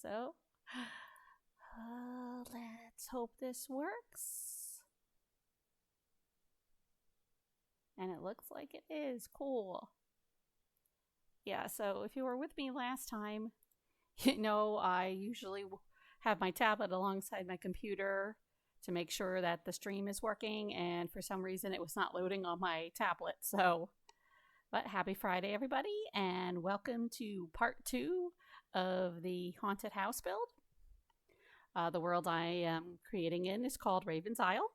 So, let's hope this works. And it looks like it is. Cool. Yeah, so if you were with me last time, you know I usually have my tablet alongside my computer to make sure that the stream is working, and for some reason it was not loading on my tablet. But happy Friday, everybody, and welcome to part 2 of the haunted house build. The world I am creating in is called Raven's Isle,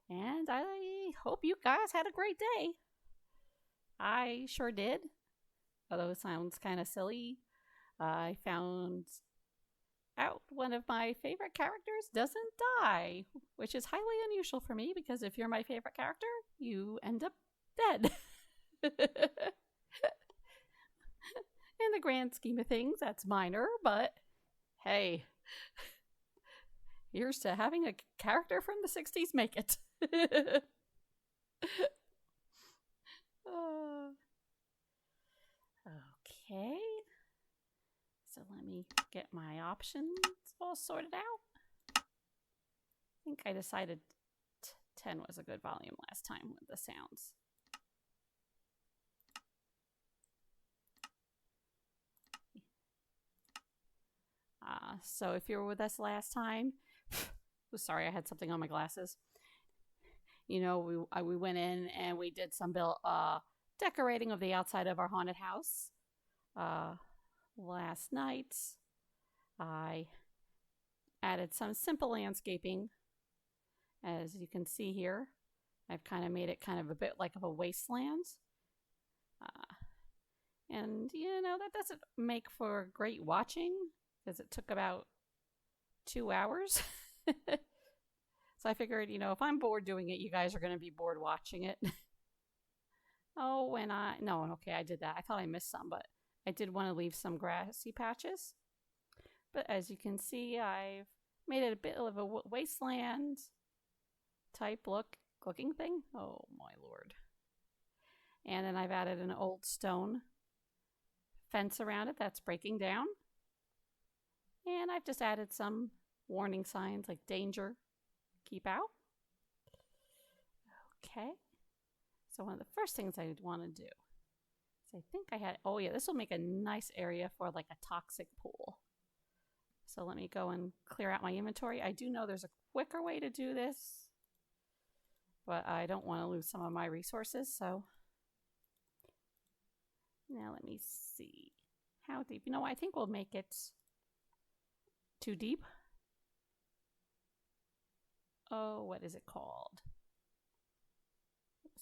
and I hope you guys had a great day. I sure did, although it sounds kind of silly. I found out one of my favorite characters doesn't die, which is highly unusual for me because if you're my favorite character, you end up dead. In the grand scheme of things, that's minor, but hey, here's to having a character from the 60s make it. Okay. So let me get my options all sorted out. I think I decided 10 was a good volume last time with the sounds. So if you were with us last time, sorry, I had something on my glasses. You know, we went in and we did some decorating of the outside of our haunted house. Last night, I added some simple landscaping. As you can see here, I've kind of made it kind of a bit like of a wasteland. And, you know, that doesn't make for great watching because it took about 2 hours. So I figured, you know, if I'm bored doing it, you guys are going to be bored watching it. Oh, and I did that. I thought I missed some, but I did want to leave some grassy patches. But as you can see, I've made it a bit of a wasteland type looking thing. Oh, my lord. And then I've added an old stone fence around it that's breaking down. And I've just added some warning signs like danger, keep out. Okay. So one of the first things I want to do is I think I had, oh yeah, this will make a nice area for like a toxic pool. So let me go and clear out my inventory. I do know there's a quicker way to do this, but I don't want to lose some of my resources. So now let me see how deep. You know, I think we'll make it too deep. Oh, what is it called?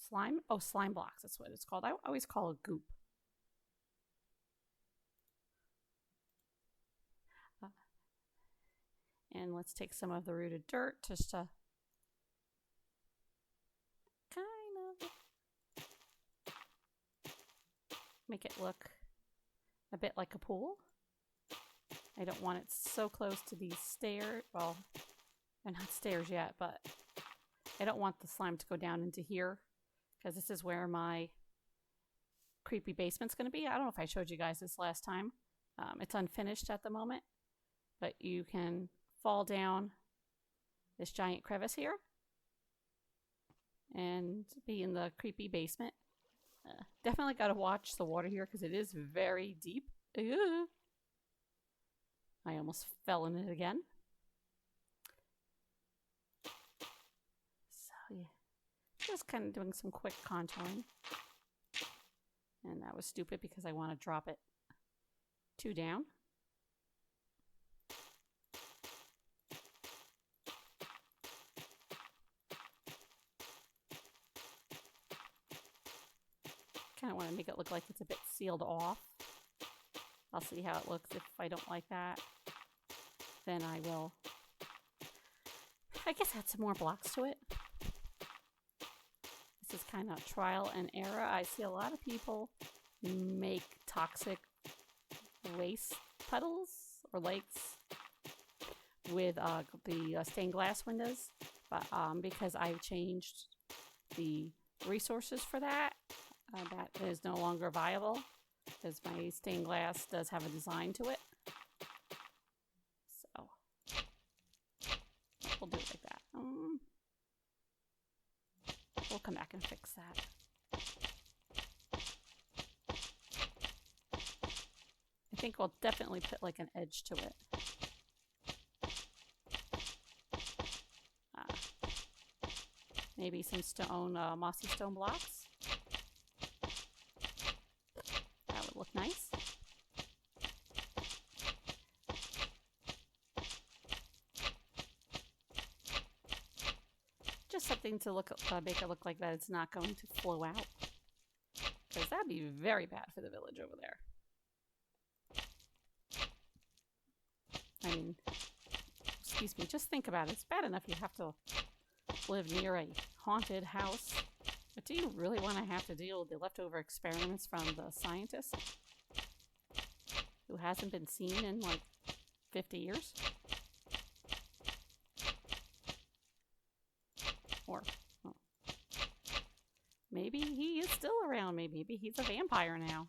Slime? Oh, slime blocks. That's what it's called. I always call it goop. And let's take some of the rooted dirt just to kind of make it look a bit like a pool. I don't want it so close to these stairs. Well, they're not stairs yet, but I don't want the slime to go down into here because this is where my creepy basement's going to be. I don't know if I showed you guys this last time. It's unfinished at the moment, but you can fall down this giant crevice here and be in the creepy basement. Definitely got to watch the water here because it is very deep. I almost fell in it again. So yeah, just kind of doing some quick contouring. And that was stupid because I want to drop it 2 down. Kind of want to make it look like it's a bit sealed off. I'll see how it looks. If I don't like that, then I will, I guess, add some more blocks to it. This is kind of trial and error. I see a lot of people make toxic waste puddles or lakes with the stained glass windows, but because I've changed the resources for that, that is no longer viable because my stained glass does have a design to it. We'll do it like that. We'll come back and fix that. I think we'll definitely put like an edge to it. Maybe some stone, mossy stone blocks. That would look nice. Just something to look, make it look like that it's not going to flow out. Because that'd be very bad for the village over there. I mean, excuse me, just think about it. It's bad enough you have to live near a haunted house. But do you really want to have to deal with the leftover experiments from the scientist who hasn't been seen in like 50 years? Or well, maybe he is still around. Maybe he's a vampire now.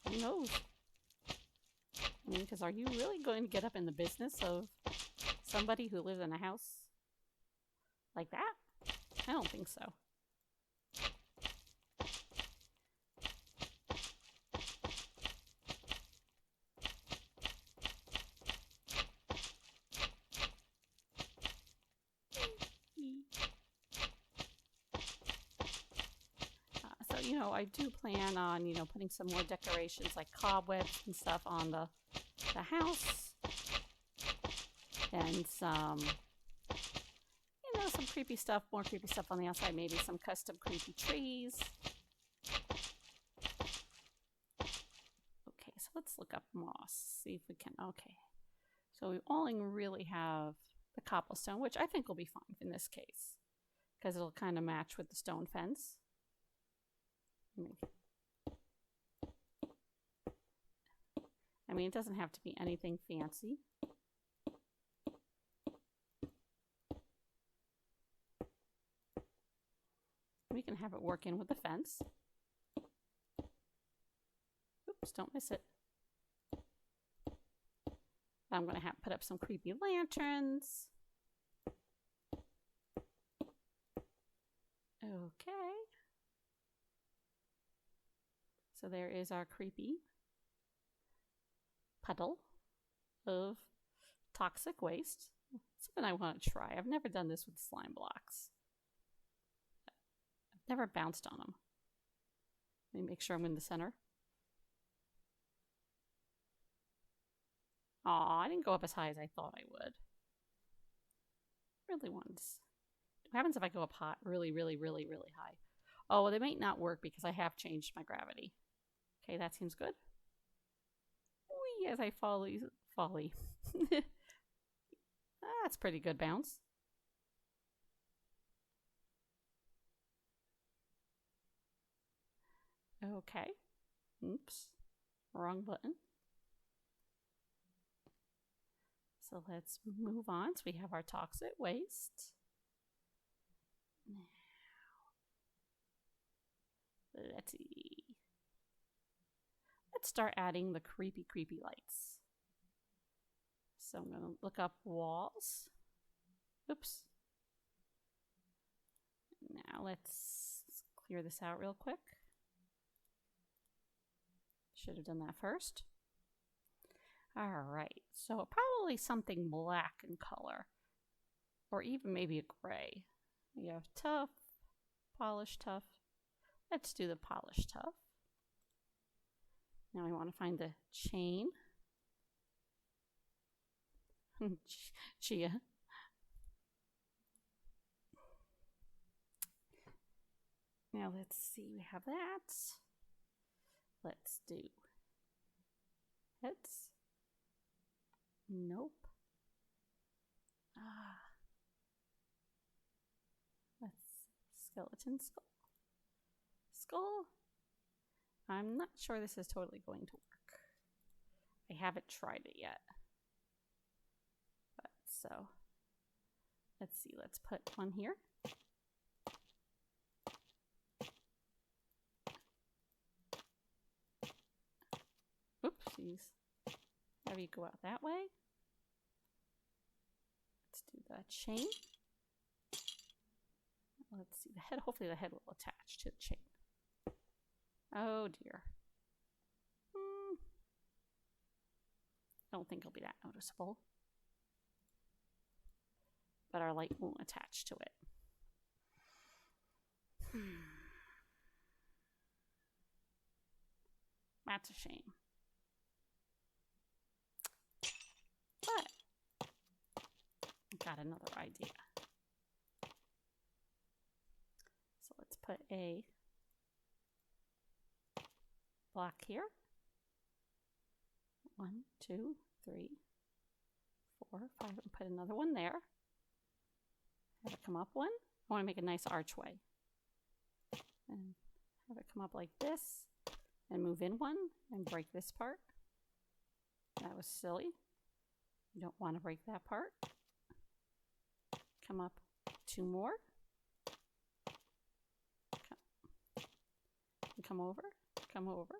Who knows? I mean, because are you really going to get up in the business of somebody who lives in a house like that? I don't think so. So, you know, I do plan on, you know, putting some more decorations like cobwebs and stuff on the house. And some, you know, some creepy stuff, more creepy stuff on the outside. Maybe some custom creepy trees. Okay, so let's look up moss. See if we can, okay. So we only really have the cobblestone, which I think will be fine in this case. Because it'll kind of match with the stone fence. I mean, it doesn't have to be anything fancy. We can have it work in with the fence. Oops, don't miss it. I'm going to have put up some creepy lanterns. Okay. So there is our creepy puddle of toxic waste. Something I want to try. I've never done this with slime blocks. I've never bounced on them. Let me make sure I'm in the center. Aw, I didn't go up as high as I thought I would. Really once. What happens if I go up hot? Really, really, really, really high? Oh, well, they might not work because I have changed my gravity. Okay, that seems good. Whee, as I folly. That's pretty good bounce. Okay. Oops. Wrong button. So let's move on. So we have our toxic waste. Now, let's see. Let's start adding the creepy lights. So I'm going to look up walls. Oops. Now let's clear this out real quick. Should have done that first. All right, so probably something black in color, or even maybe a gray. We have tough, polished tough. Let's do the polished tough. Now I want to find the chain. Chia. Now let's see, we have that. Let's do heads. Nope. Let's skeleton skull. Skull. I'm not sure this is totally going to work. I haven't tried it yet. But so let's see, let's put one here. Oopsies. Have you go out that way? the chain. Let's see the head. Hopefully the head will attach to the chain. Oh dear. I don't think it'll be that noticeable. But our light won't attach to it. That's a shame. But I got another idea. So let's put a block here. 1, 2, 3, 4, 5, and put another one there. Have it come up one. I want to make a nice archway. And have it come up like this, and move in one, and break this part. That was silly. You don't want to break that part. Come up 2 more. Come over, come over.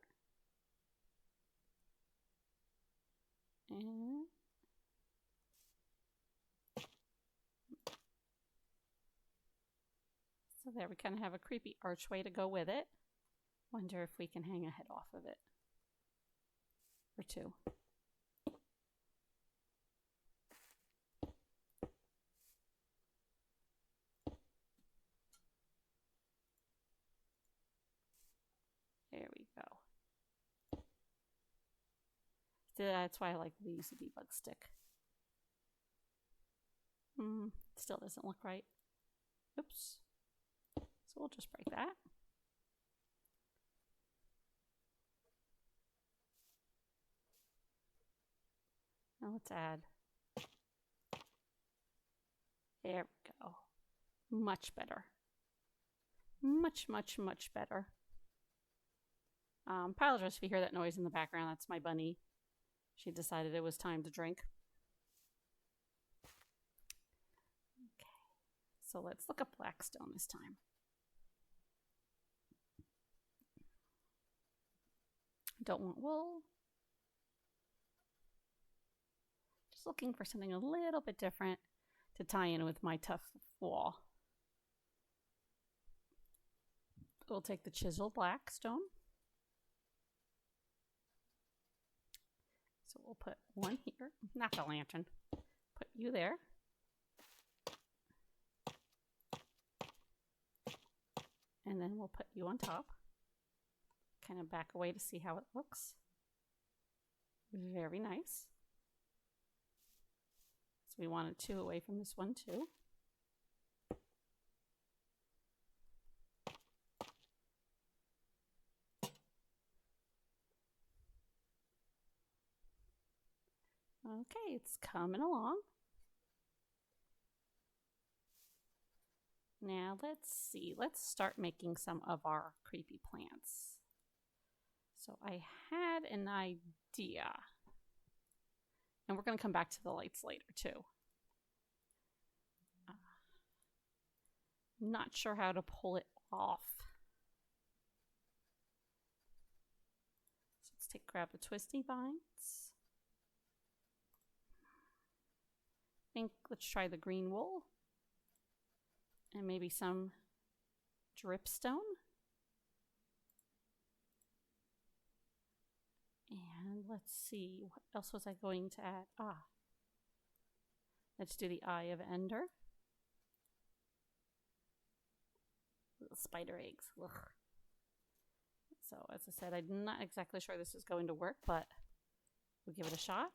And so there we kind of have a creepy archway to go with it. Wonder if we can hang a head off of it. Or 2. There we go. That's why I like to use a debug stick. Still doesn't look right. Oops. So we'll just break that. Now let's add. There we go. Much better. Much, much, much better. Apologize if you hear that noise in the background. That's my bunny. She decided it was time to drink. Okay, so let's look up blackstone this time. Don't want wool. Just looking for something a little bit different to tie in with my tough wall. We'll take the chisel blackstone. So we'll put one here, not the lantern, put you there. And then we'll put you on top. Kind of back away to see how it looks. Very nice. So we wanted 2 away from this one too. Okay, it's coming along. Now let's see, let's start making some of our creepy plants. So I had an idea, and we're going to come back to the lights later too. Not sure how to pull it off. So let's grab the twisty vines. Let's try the green wool and maybe some dripstone. And let's see, what else was I going to add? Let's do the Eye of Ender. Little spider eggs. Ugh. So as I said, I'm not exactly sure this is going to work, but we'll give it a shot.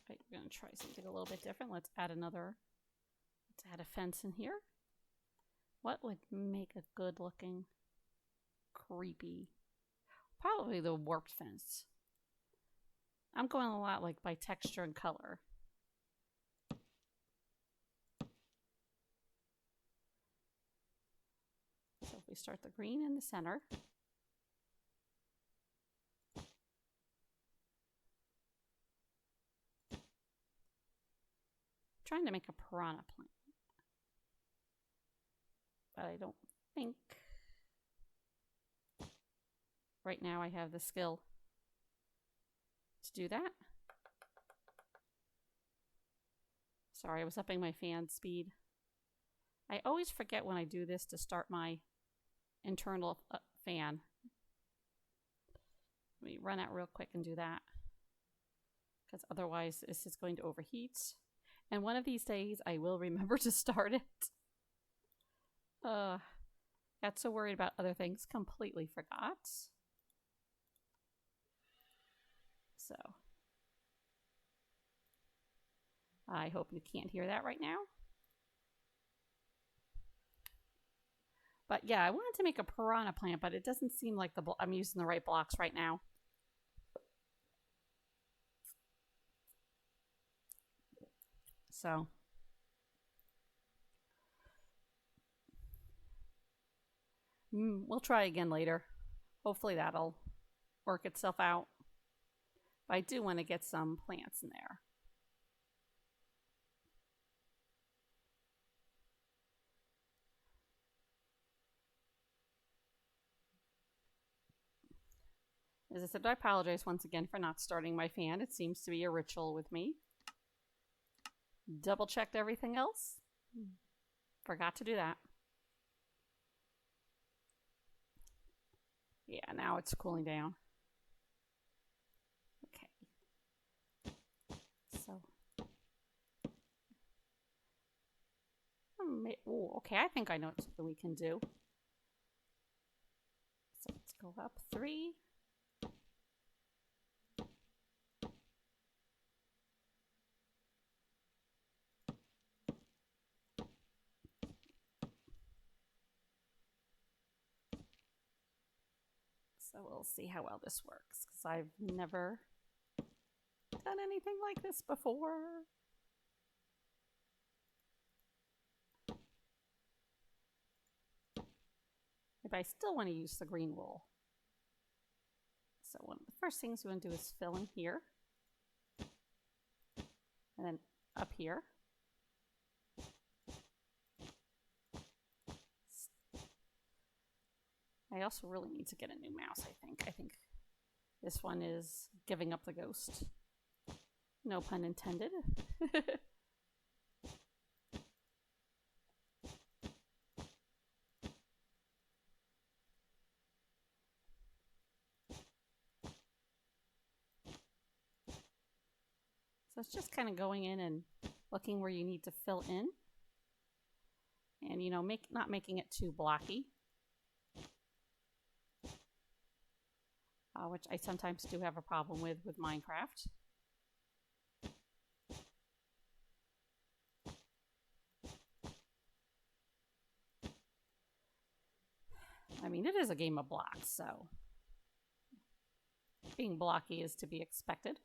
Right, we're going to try something a little bit different. Let's add a fence in here. What would make a good looking creepy? Probably the warped fence. I'm going a lot like by texture and color. So if we start the green in the center. Trying to make a piranha plant. But I don't think right now I have the skill to do that. Sorry, I was upping my fan speed. I always forget when I do this to start my internal fan. Let me run out real quick and do that, because otherwise this is going to overheat. And one of these days I will remember to start it. Got so worried about other things, completely forgot. So I hope you can't hear that right now. But yeah, I wanted to make a piranha plant, but it doesn't seem like I'm using the right blocks right now. So we'll try again later. Hopefully that'll work itself out. But I do want to get some plants in there. As I said, I apologize once again for not starting my fan. It seems to be a ritual with me. Double checked everything else. Forgot to do that. Yeah, now it's cooling down. Okay. So. Ooh, okay, I think I know something we can do. So let's go up 3. So we'll see how well this works, because I've never done anything like this before. But I still want to use the green wool. So one of the first things we want to do is fill in here. And then up here. I also really need to get a new mouse, I think. I think this one is giving up the ghost. No pun intended. So it's just kind of going in and looking where you need to fill in. And, you know, not making it too blocky. Which I sometimes do have a problem with Minecraft. I mean, it is a game of blocks, so being blocky is to be expected.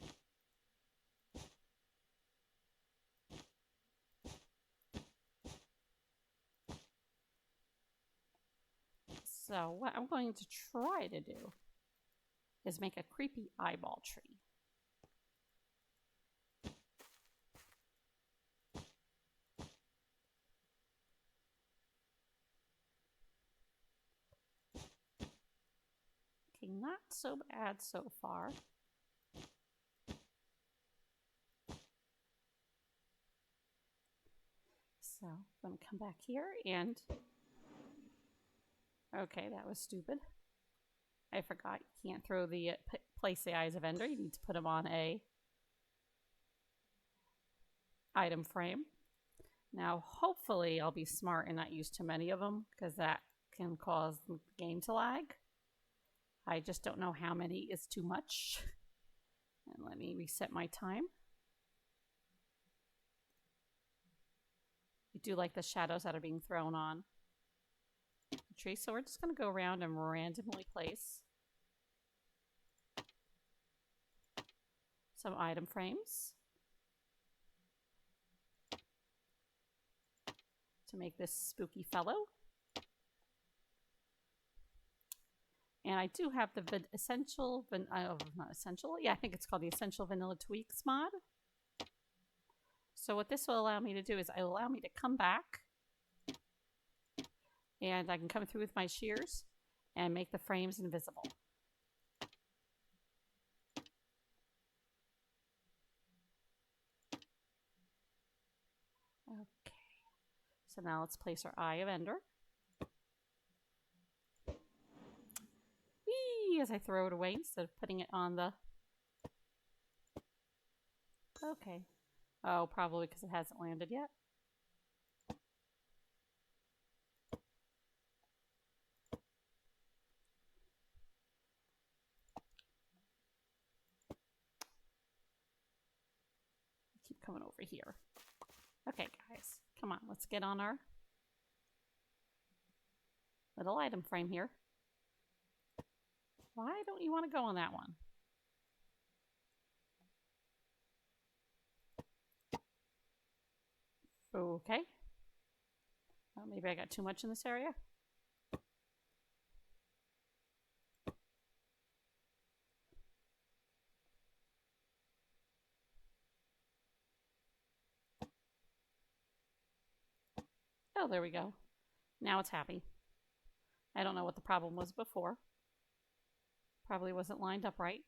So what I'm going to try to do is make a creepy eyeball tree. Okay, not so bad so far. So I'm going to come back here and... Okay, that was stupid. I forgot you can't throw the place the eyes of Ender. You need to put them on a item frame. Now, hopefully, I'll be smart and not use too many of them, because that can cause the game to lag. I just don't know how many is too much. And let me reset my time. I do like the shadows that are being thrown on the tree, so we're just going to go around and randomly place some item frames to make this spooky fellow. And I do have the essential, not essential, yeah, I think it's called the Essential Vanilla Tweaks mod. So what this will allow me to do is it'll allow me to come back And I can come through with my shears and make the frames invisible. Okay. So now let's place our Eye of Ender. Whee! As I throw it away instead of putting it on the... Okay. Oh, probably because it hasn't landed yet. Keep coming over here. Okay, guys. Come on, let's get on our little item frame here. Why don't you want to go on that one? Okay. Well, maybe I got too much in this area. Oh, there we go. Now it's happy. I don't know what the problem was before. Probably wasn't lined up right.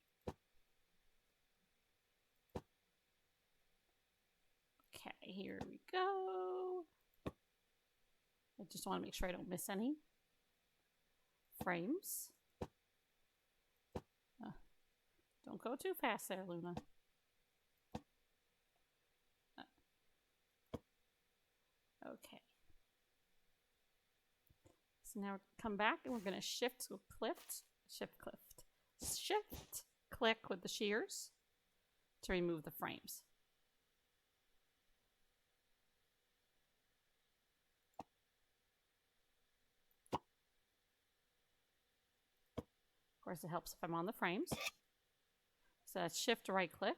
Okay, here we go. I just want to make sure I don't miss any frames. Don't go too fast there, Luna. Okay. So now come back and we're going to shift click with the shears to remove the frames. Of course, it helps if I'm on the frames. So that's shift right click.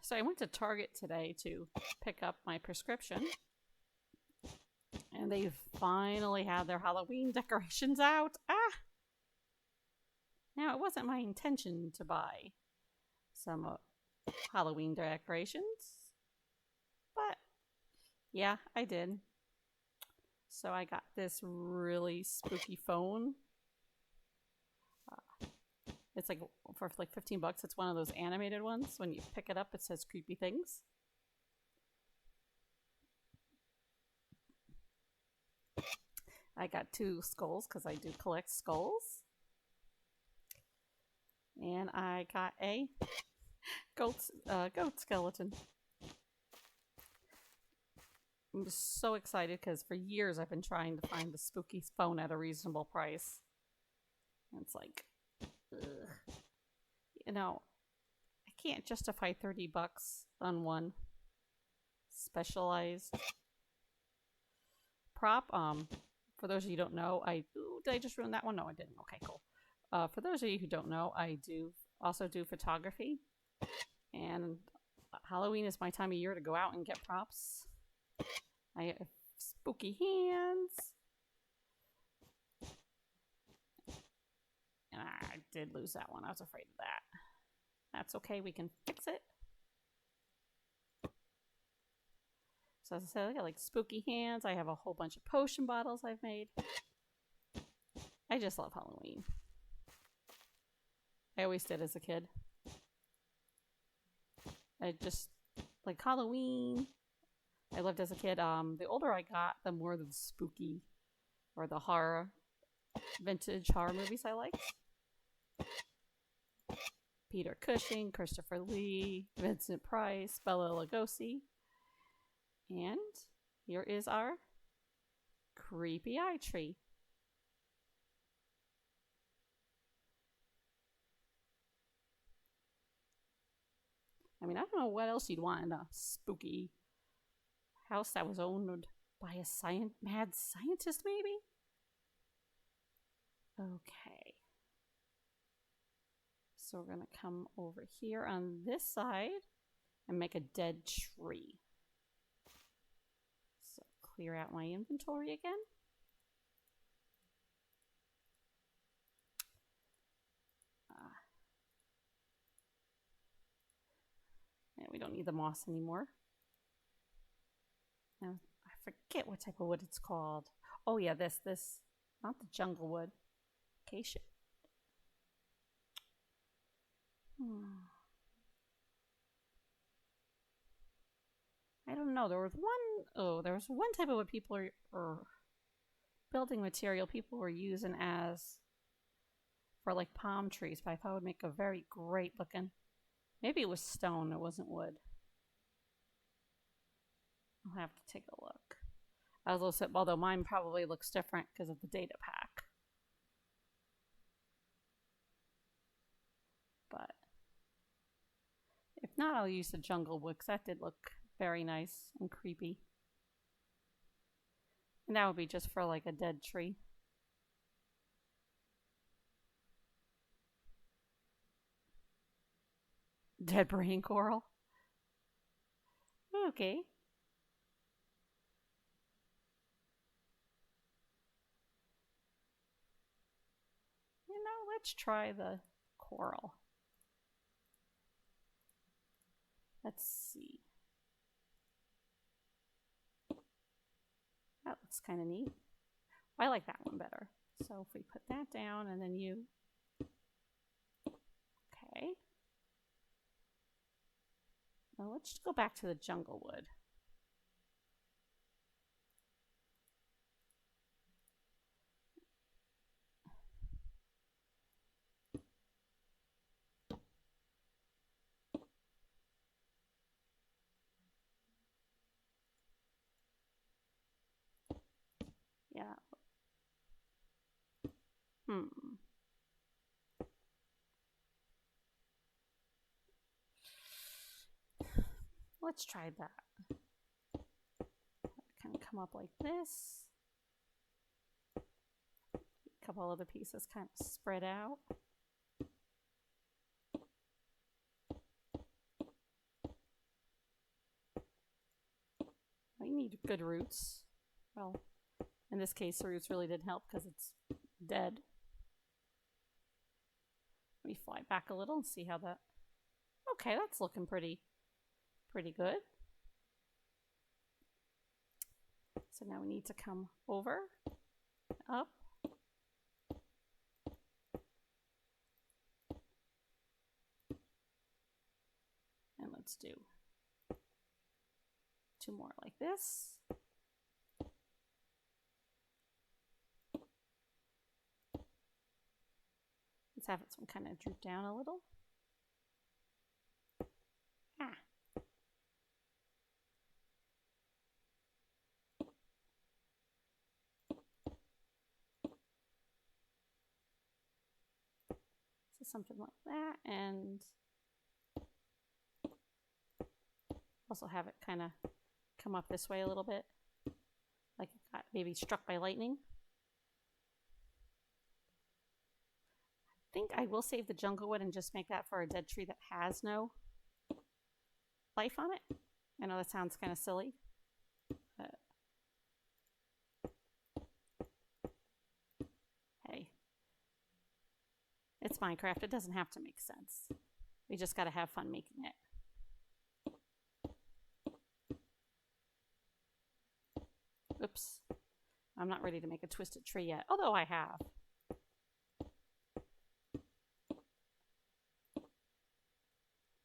So I went to Target today to pick up my prescription. And they finally had their Halloween decorations out. Ah! Now, it wasn't my intention to buy some Halloween decorations. But, yeah, I did. So I got this really spooky phone. It's like for like 15 bucks. It's one of those animated ones. When you pick it up, it says creepy things. I got 2 skulls because I do collect skulls. And I got a goat skeleton. I'm just so excited because for years I've been trying to find the spooky phone at a reasonable price. And it's like, ugh. You know, I can't justify 30 bucks on one specialized prop. For those of you who don't know, did I just ruin that one? No, I didn't. Okay, cool. For those of you who don't know, I also do photography. And Halloween is my time of year to go out and get props. I have spooky hands. And I did lose that one. I was afraid of that. That's okay. We can fix it. So as I said, I got like spooky hands. I have a whole bunch of potion bottles I've made. I just love Halloween. I always did as a kid. I just like Halloween. I loved as a kid. The older I got, the more the spooky or the horror, vintage horror movies I liked. Peter Cushing, Christopher Lee, Vincent Price, Bela Lugosi. And here is our creepy eye tree. I mean, I don't know what else you'd want in a spooky house that was owned by a mad scientist, maybe? Okay. So we're going to come over here on this side and make a dead tree. So clear out my inventory again. don't need the moss anymore. Now, I forget what type of wood it's called. Oh yeah, this, not the jungle wood. Acacia. I don't know. There was one type of wood people are, or building material people were using as for like palm trees, but I thought it would make a very great looking. Maybe it was stone, it wasn't wood. I'll have to take a look. I was also, although mine probably looks different because of the data pack. But if not, I'll use the jungle wood because that did look very nice and creepy. And that would be just for like a dead tree. Dead brain coral. Okay. You know, let's try the coral. Let's see. That looks kind of neat. I like that one better. So if we put that down and then you... Okay. Now let's just go back to the jungle wood. Yeah. Let's try that. Kind of come up like this. A couple other pieces kind of spread out. I need good roots. Well, in this case, the roots really did help because it's dead. Let me fly back a little and see how that... Okay, that's looking pretty good. So now we need to come over, up. And let's do 2 more like this. Let's have it some kind of droop down a little. So something like that, and also have it kind of come up this way a little bit, like it got maybe struck by lightning. I think I will save the jungle wood and just make that for a dead tree that has no life on it. I know that sounds kind of silly, but hey, it's Minecraft. It doesn't have to make sense. We just got to have fun making it. Oops. I'm not ready to make a twisted tree yet, although I have.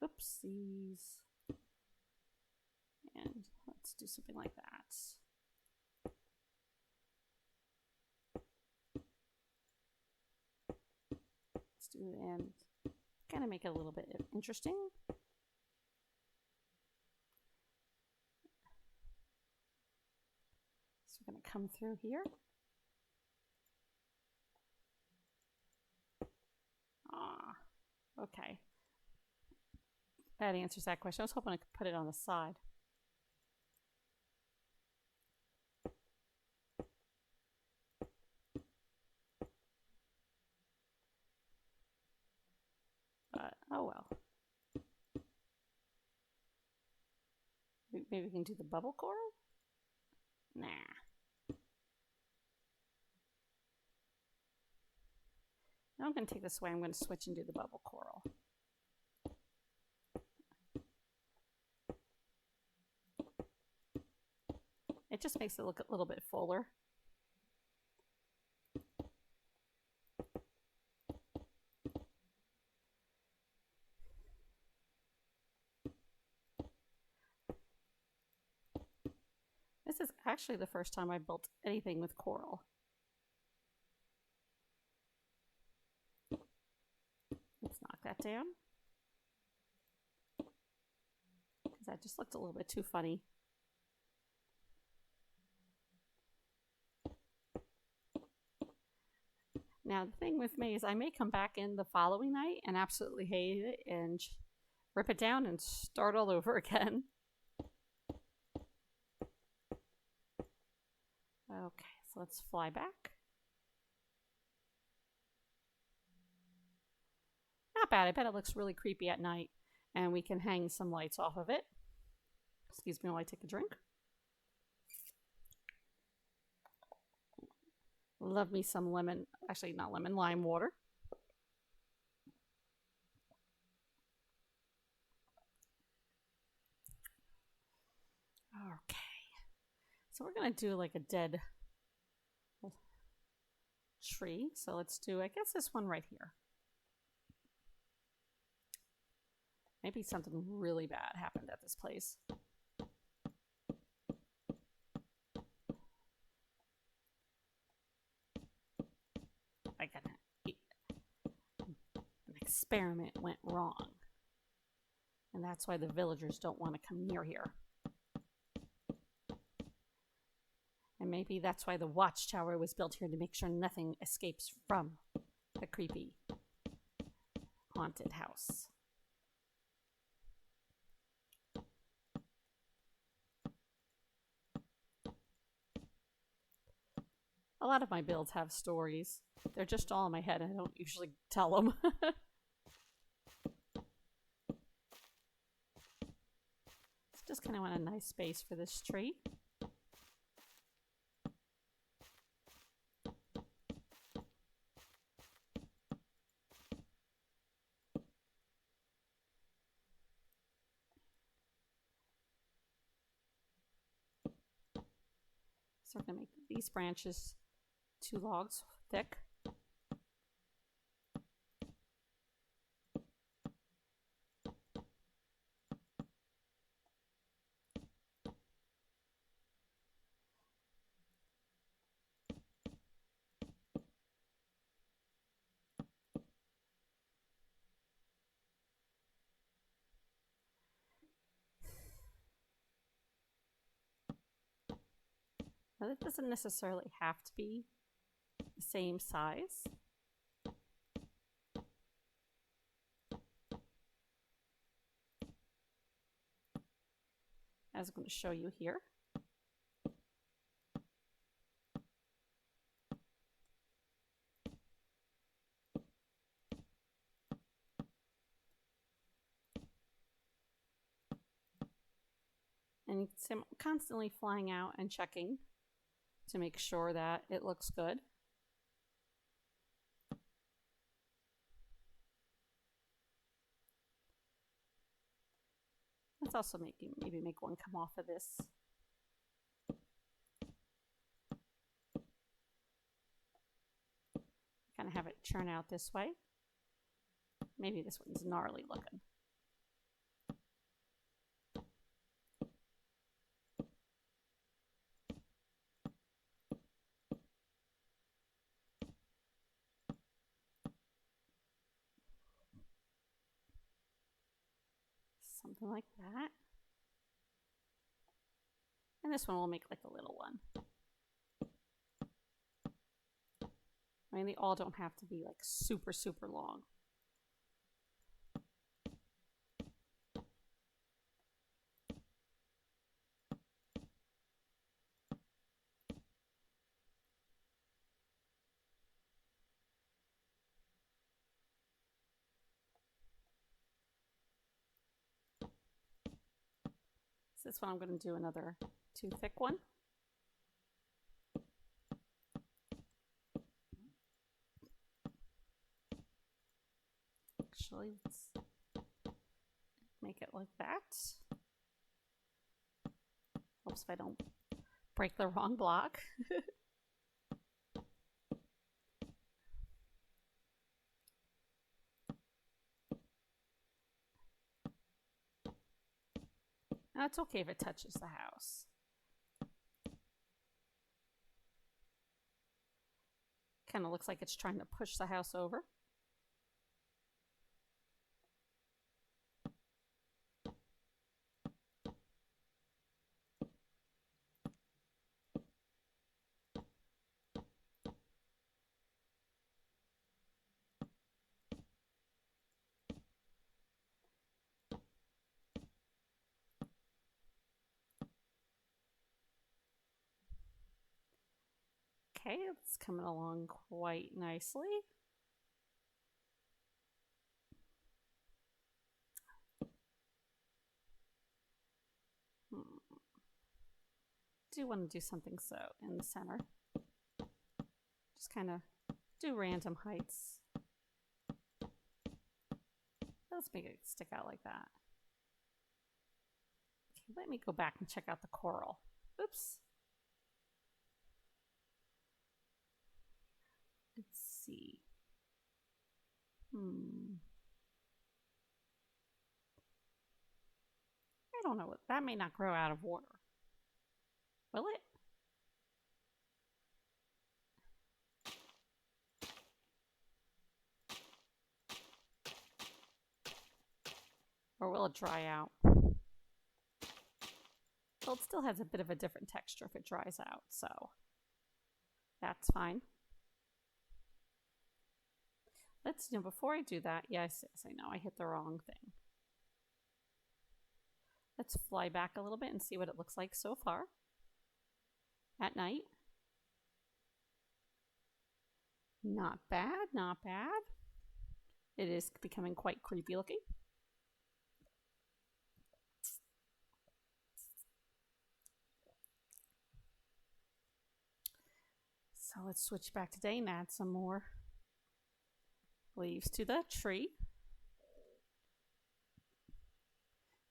Oopsies. And let's do something like that. Let's do it and kind of make it a little bit interesting. So we're going to come through here. Ah, okay. That answers that question. I was hoping I could put it on the side. But, oh well. Maybe we can do the bubble coral? Nah. Now I'm going to take this away. I'm going to switch and do the bubble coral. just makes it look a little bit fuller. This is actually the first time I built anything with coral. Let's knock that down, because that just looked a little bit too funny. Now, the thing with me is I may come back in the following night and absolutely hate it and rip it down and start all over again. Okay, so let's fly back. Not bad. I bet it looks really creepy at night, and we can hang some lights off of it. Excuse me while I take a drink. Love me some lemon, actually not lemon, lime water. Okay, so we're gonna do like a dead tree. So let's do, I guess, this one right here. Maybe something really bad happened at this place. Like an experiment went wrong. And that's why the villagers don't want to come near here. And maybe that's why the watchtower was built here, to make sure nothing escapes from the creepy haunted house. A lot of my builds have stories. They're just all in my head. I don't usually tell them. Just kind of want a nice space for this tree. So we're going to make these branches 2 logs thick. Now, that doesn't necessarily have to be the same size. As I'm going to show you here. And you can see I'm constantly flying out and checking to make sure that it looks good. Let's also maybe make one come off of this. Kind of have it turn out this way. Maybe this one's gnarly looking. Something like that. And this one will make like a little one. I mean, they all don't have to be like super, super long. This one I'm going to do another 2 thick one. Actually, let's make it like that. Helps if I don't break the wrong block. Now, it's okay if it touches the house. Kind of looks like it's trying to push the house over. Okay, it's coming along quite nicely. Do want to do something so in the center. Just kind of do random heights. Let's make it stick out like that. Okay, let me go back and check out the coral. Oops. Let's see. I don't know. That may not grow out of water. Will it? Or will it dry out? Well, it still has a bit of a different texture if it dries out, so that's fine. Let's do, before I do that, yes, I know I hit the wrong thing. Let's fly back a little bit and see what it looks like so far at night. Not bad, not bad. It is becoming quite creepy looking. So let's switch back to day and add some more leaves to the tree,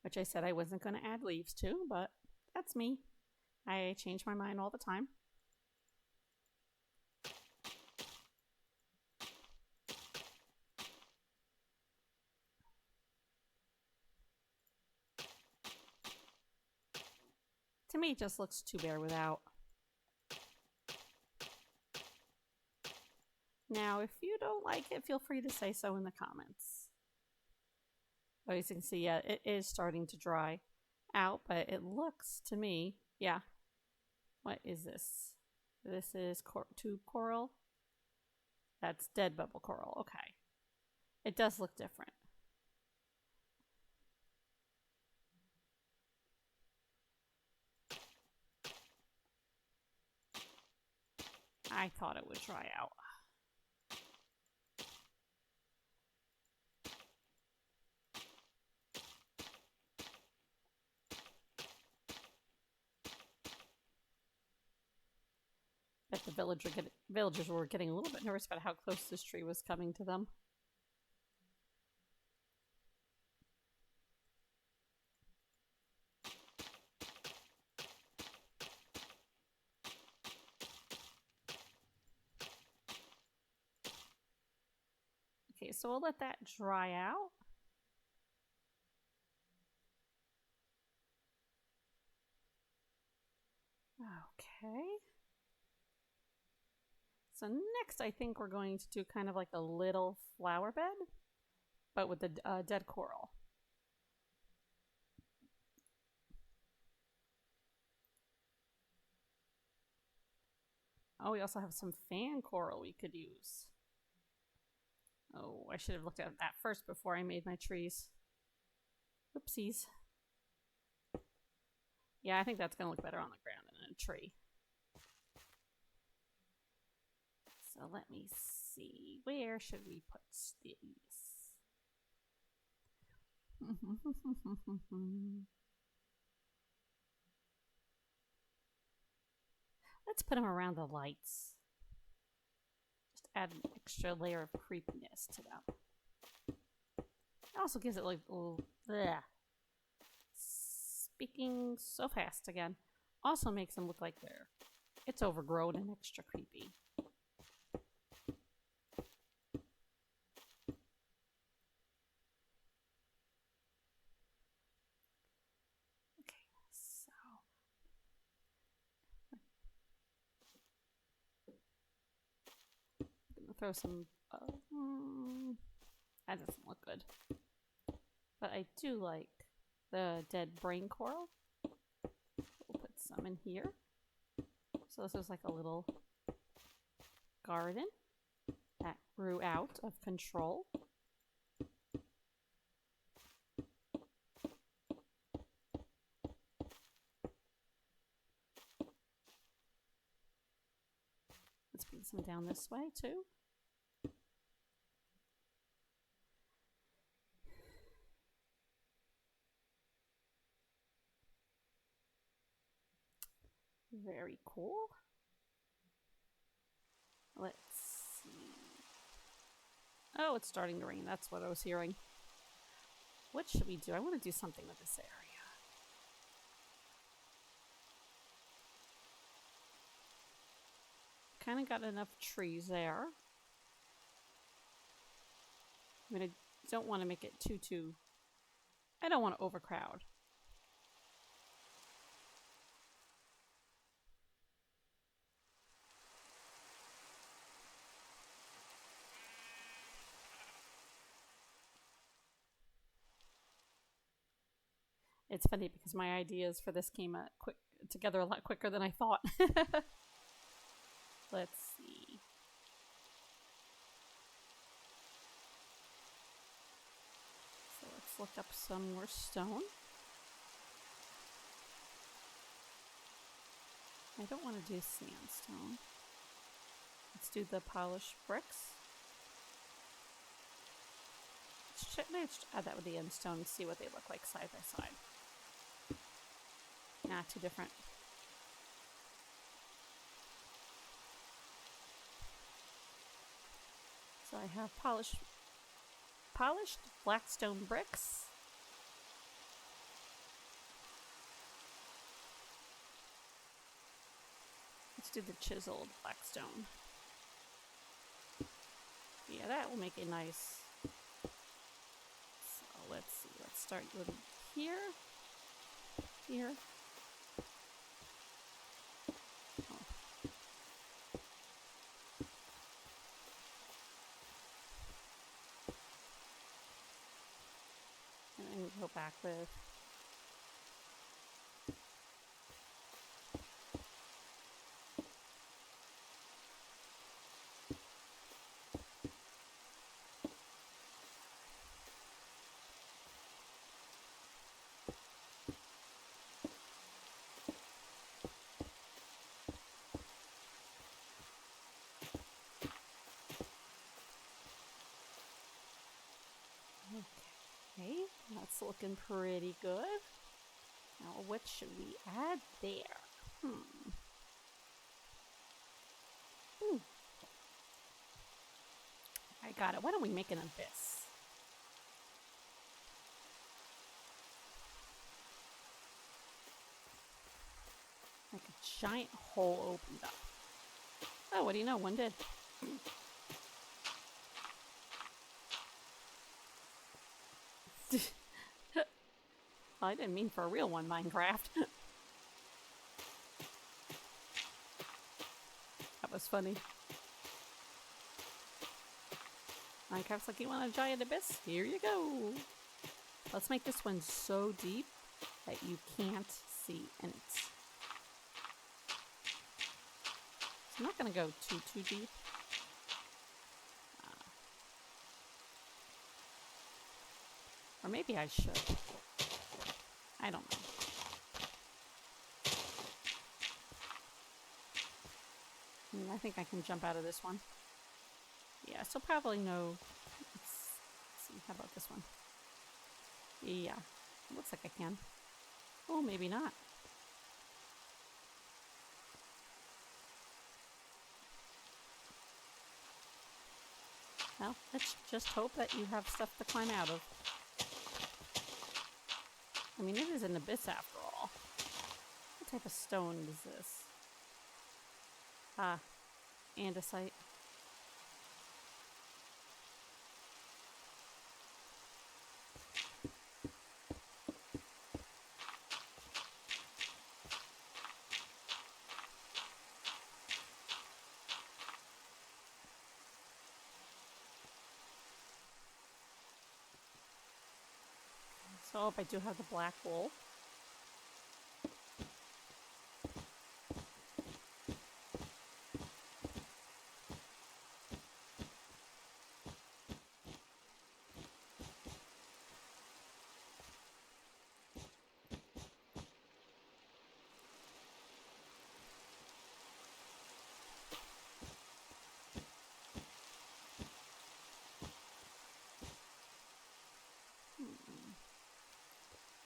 which I said I wasn't going to add leaves to, but that's me. I change my mind all the time. To me, it just looks too bare without. Now, if you don't like it, feel free to say so in the comments. As you can see, yeah, it is starting to dry out, but it looks to me, yeah. What is this? This is tube coral. That's dead bubble coral. Okay. It does look different. I thought it would dry out. Bet the villagers were getting a little bit nervous about how close this tree was coming to them. Okay, so we'll let that dry out. Okay. So next, I think we're going to do kind of like a little flower bed, but with the dead coral. Oh, we also have some fan coral we could use. Oh, I should have looked at that first before I made my trees. Oopsies. Yeah, I think that's going to look better on the ground than in a tree. So let me see. Where should we put these? Let's put them around the lights. Just add an extra layer of creepiness to them. It also gives it like a little... Bleh. Speaking so fast again. Also makes them look like it's overgrown and extra creepy. Okay, so I'm gonna throw some. That doesn't look good, but I do like the dead brain coral. We'll put some in here. So this is like a little garden that grew out of control. Let's bring some down this way too. Very cool. Let's see. Oh, it's starting to rain. That's what I was hearing. What should we do? I want to do something with this area. Kind of got enough trees there. I mean, I don't want to make it too... I don't want to overcrowd. It's funny because my ideas for this came together a lot quicker than I thought. Let's see. So let's look up some more stone. I don't want to do sandstone. Let's do the polished bricks. Let's add that with the end stone and see what they look like side by side. Not too different. So I have polished blackstone bricks. Let's do the chiseled blackstone. Yeah, that will make a nice... So let's see, let's start with here. Here. And go back with okay, that's looking pretty good. Now what should we add there? I got it. Why don't we make an abyss? Like a giant hole opened up. Oh, what do you know? One did. I didn't mean for a real one, Minecraft. That was funny. Minecraft's like, you want a giant abyss? Here you go. Let's make this one so deep that you can't see in it. So I'm not going to go too deep. Or maybe I should. I don't know. I think I can jump out of this one. Yeah, so probably no. Let's see, how about this one? Yeah, it looks like I can. Oh, maybe not. Well, let's just hope that you have stuff to climb out of. I mean, it is an abyss after all. type of stone is this? Ah, andesite. So I do have the black wool.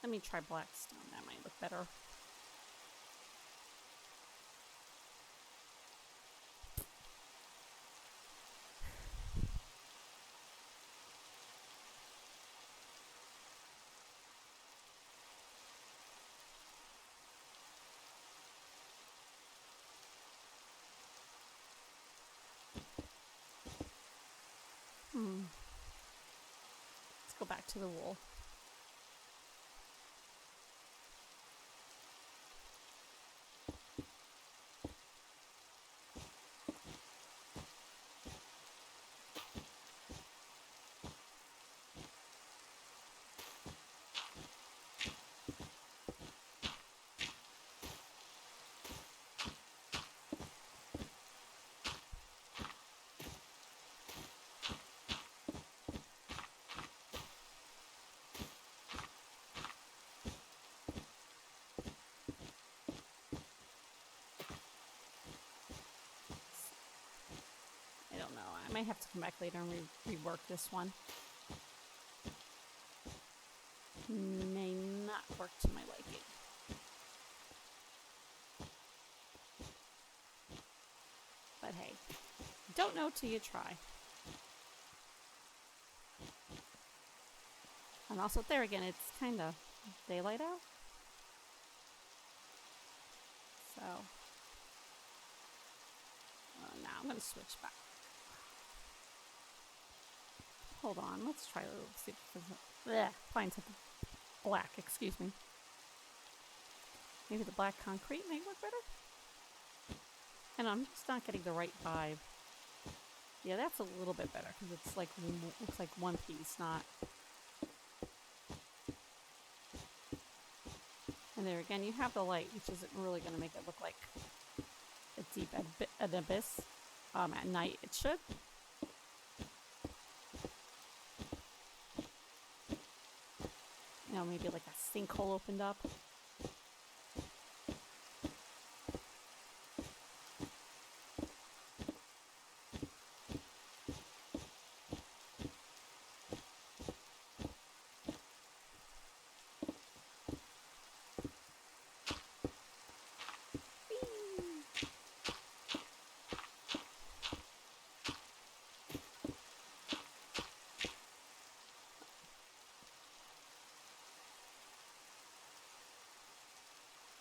Let me try black stone. That might look better. Let's go back to the wool. I might have to come back later and rework this one. May not work to my liking. But hey, don't know till you try. And also there again, it's kind of daylight out. So now I'm going to switch back. Hold on, let's try see if find something black, excuse me. Maybe the black concrete may work better? And I'm just not getting the right vibe. Yeah, that's a little bit better because it's like looks like one piece, not. And there again, you have the light, which isn't really going to make it look like a deep an abyss. At night, it should. You know, maybe like a sinkhole opened up.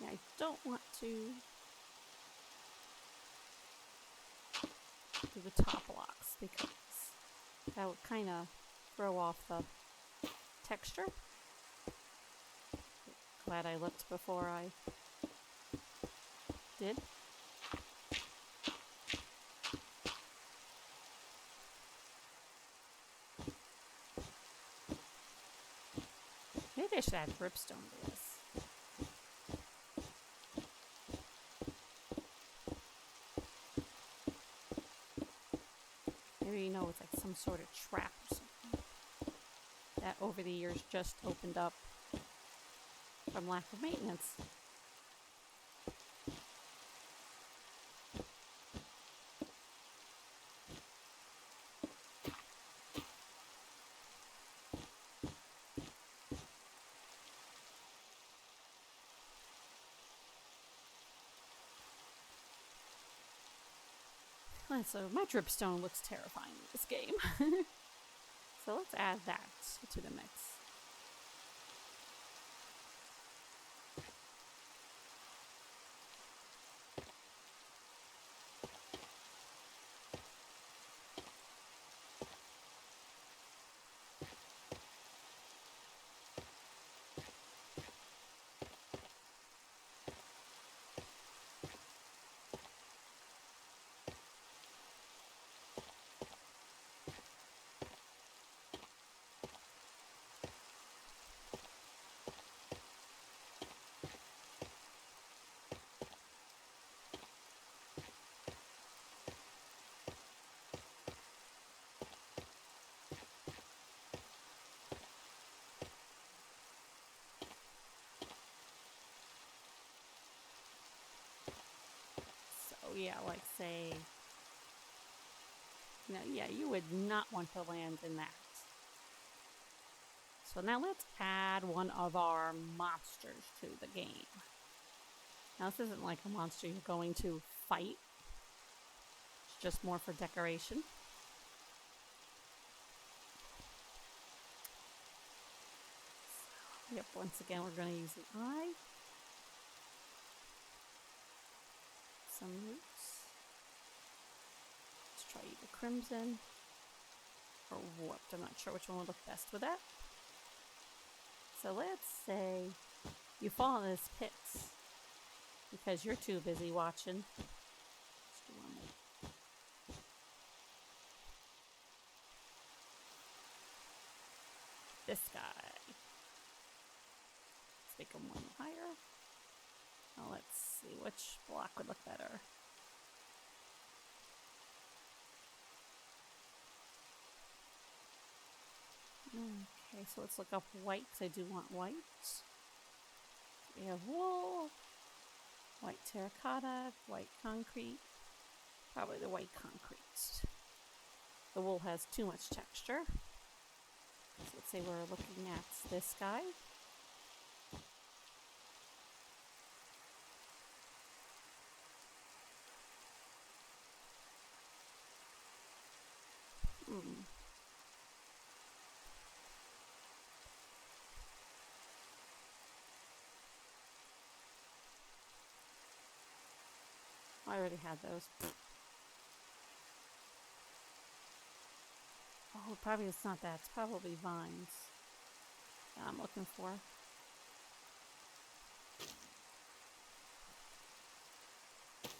I don't want to do the top blocks because that would kind of throw off the texture. Glad I looked before I did. Maybe I should add dripstone to this. You know, it's like some sort of trap or something that over the years just opened up from lack of maintenance. So my dripstone looks terrifying in this game. So let's add that to the mix. yeah, like say, yeah, you would not want to land in that. So now let's add one of our monsters to the game. Now this isn't like a monster you're going to fight. It's just more for decoration. So, yep, once again we're going to use the eye. Some roots. Let's try either crimson or warped. I'm not sure which one would look best with that. So let's say you fall in this pit because you're too busy watching. Let's do one more. This guy. Let's make him one higher. Now let's see which block would look better. Okay, so let's look up white because I do want white. We have wool, white terracotta, white concrete. Probably the white concrete. The wool has too much texture. So let's say we're looking at this guy. I already had those. Oh, probably it's not that. It's probably vines that I'm looking for. Let's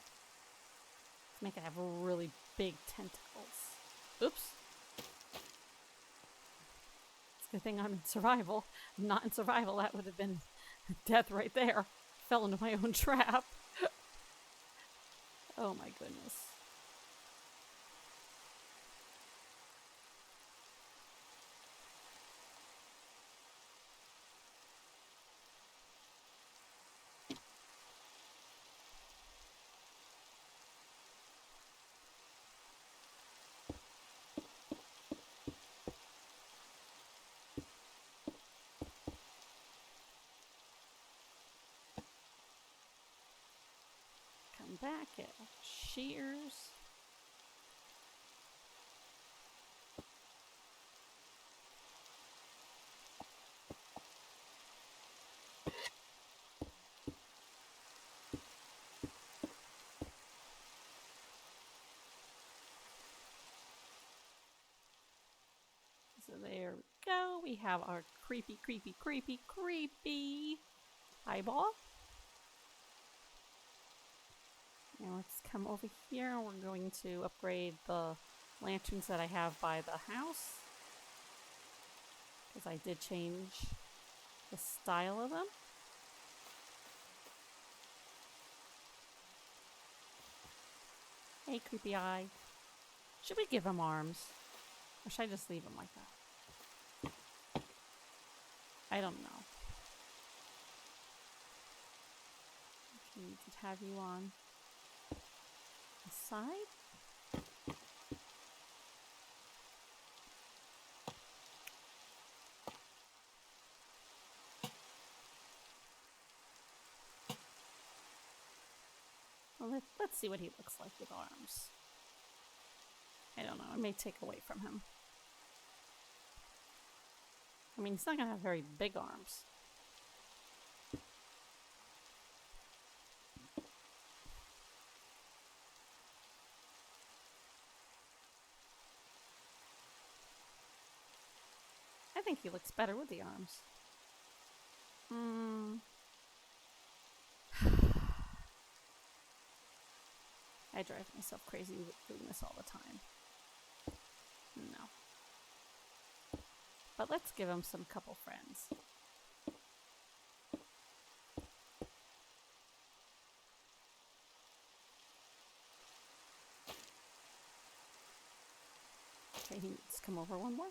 make it have really big tentacles. Oops. It's a good thing I'm in survival. Not in survival, that would have been death right there. Fell into my own trap. Oh my goodness. Come back at shears. So there we go. We have our creepy, creepy, creepy, creepy eyeball. Now let's come over here. We're going to upgrade the lanterns that I have by the house, because I did change the style of them. Hey, creepy eye. Should we give him arms? Or should I just leave him like that? I don't know. Okay, we could have you on the side. Well, let's see what he looks like with arms. I don't know, it may take away from him. I mean, he's not going to have very big arms. I think he looks better with the arms. I drive myself crazy doing this all the time. No. But let's give him some couple friends. Okay, he needs to come over one more.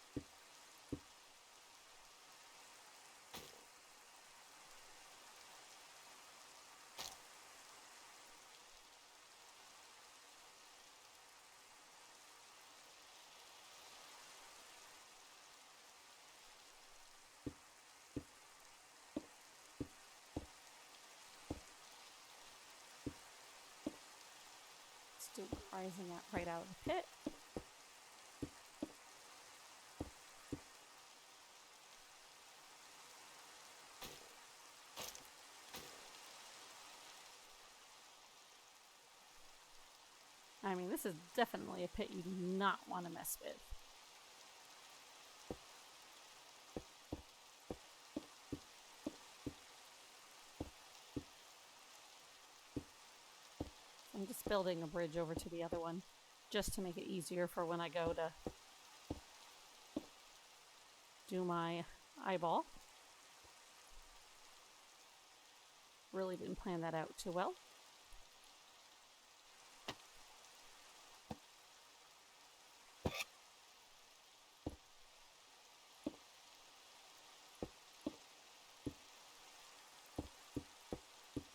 do rising up right out of the pit. I mean, this is definitely a pit you do not want to mess with. I'm just building a bridge over to the other one just to make it easier for when I go to do my eyeball. Really didn't plan that out too well.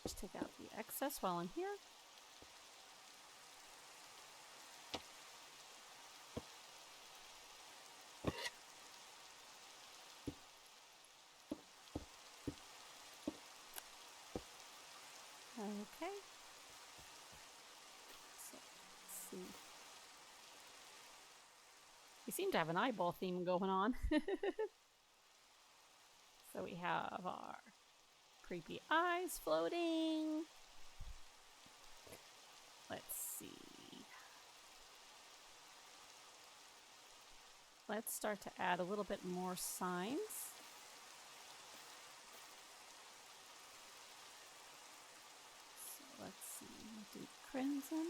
Just take out the excess while I'm here. Okay. So, let's see. We seem to have an eyeball theme going on. So we have our creepy eyes floating. Let's see. Let's start to add a little bit more signs. So let's see. Deep crimson.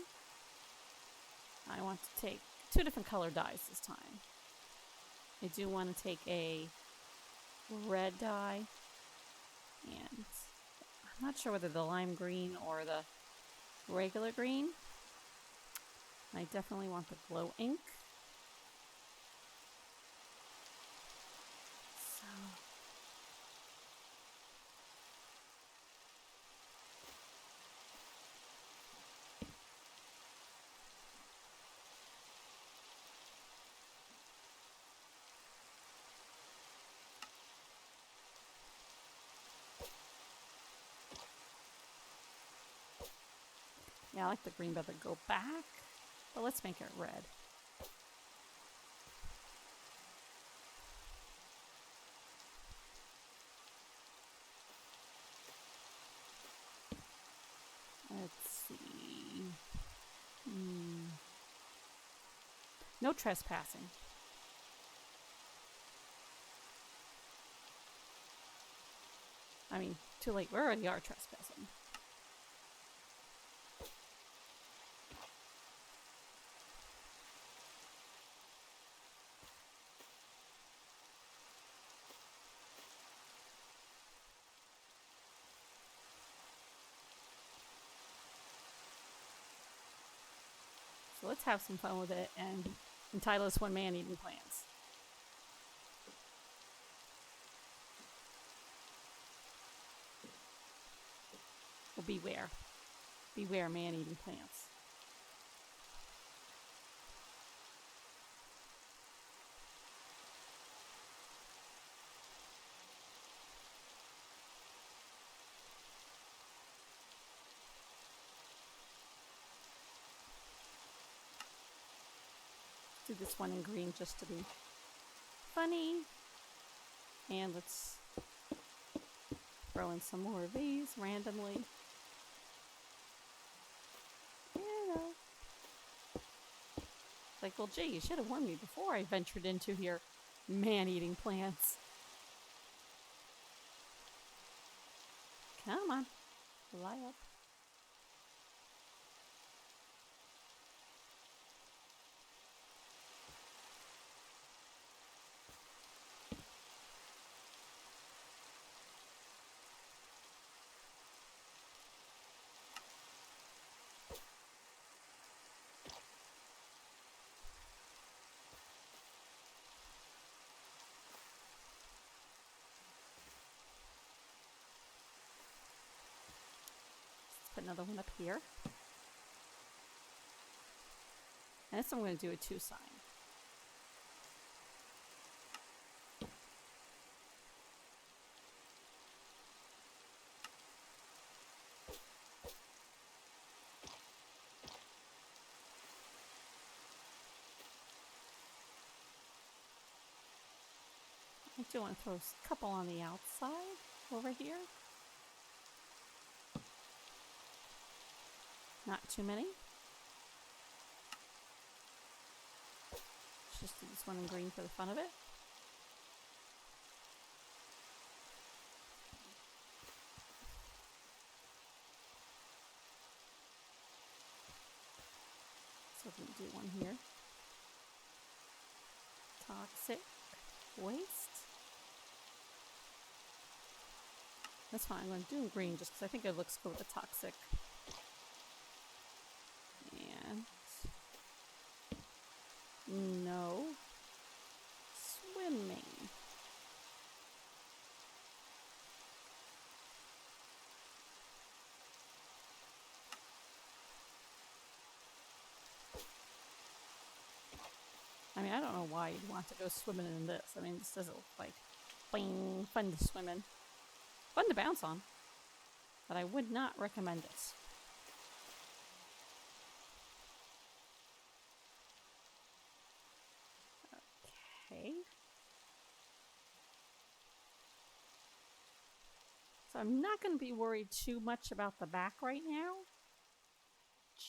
I want to take 2 different color dyes this time. I do want to take a red dye, and I'm not sure whether the lime green or the regular green. I definitely want the glow ink. So yeah, I like the green better go back, but let's make it red. Let's see. No trespassing. I mean, too late. We already are trespassing. So let's have some fun with it and entitle this one Man-Eating Plants. Well, beware. Beware man-eating plants. Do this one in green just to be funny. And let's throw in some more of these randomly. You know. Like, well, gee, you should have warned me before I ventured into your man-eating plants. Come on. Lie up. Put another one up here. And this I'm going to do a 2 sign. do want to throw a couple on the outside over here. Not too many. Just do this one in green for the fun of it. So we can do one here. Toxic waste. That's fine. I'm going to do green just because I think it looks good with the toxic. And no swimming. I mean, I don't know why you'd want to go swimming in this. I mean, this doesn't look like fun to swim in. Fun to bounce on. But I would not recommend it. Okay. So I'm not going to be worried too much about the back right now.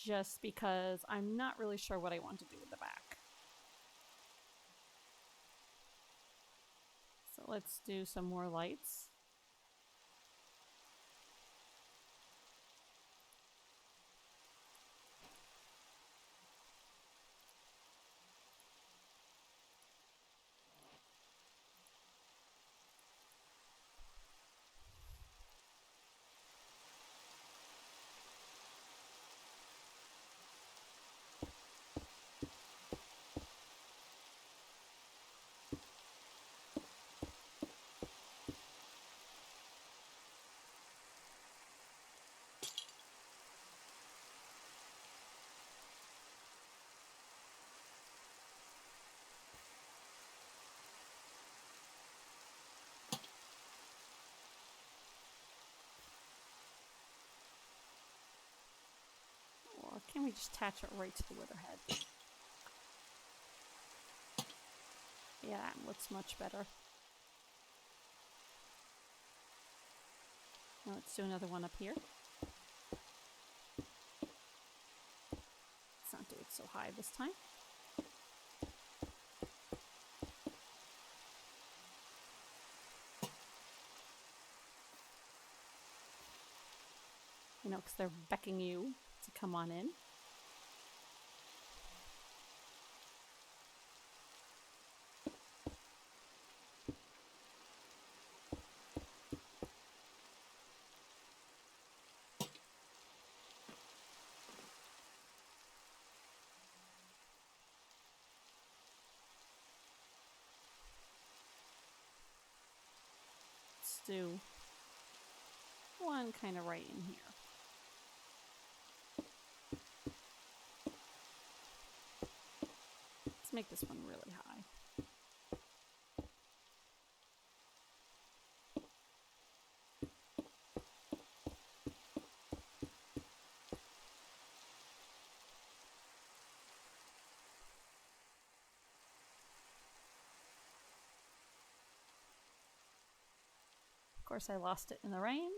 Just because I'm not really sure what I want to do with the back. So let's do some more lights. Or can we just attach it right to the weatherhead? Yeah, that looks much better. Now let's do another one up here. Let's not do it so high this time. You know, because they're beckoning you to come on in. Let's do one kind of right in here. Let's make this one really high. Of course, I lost it in the rain.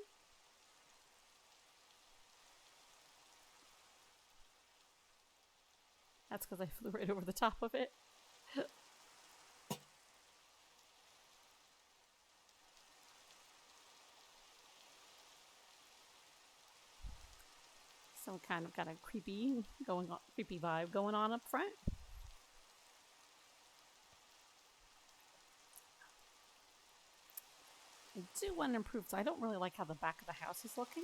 That's because I flew right over the top of it. So kind of got a creepy vibe going on up front. I do want to improve, so I don't really like how the back of the house is looking.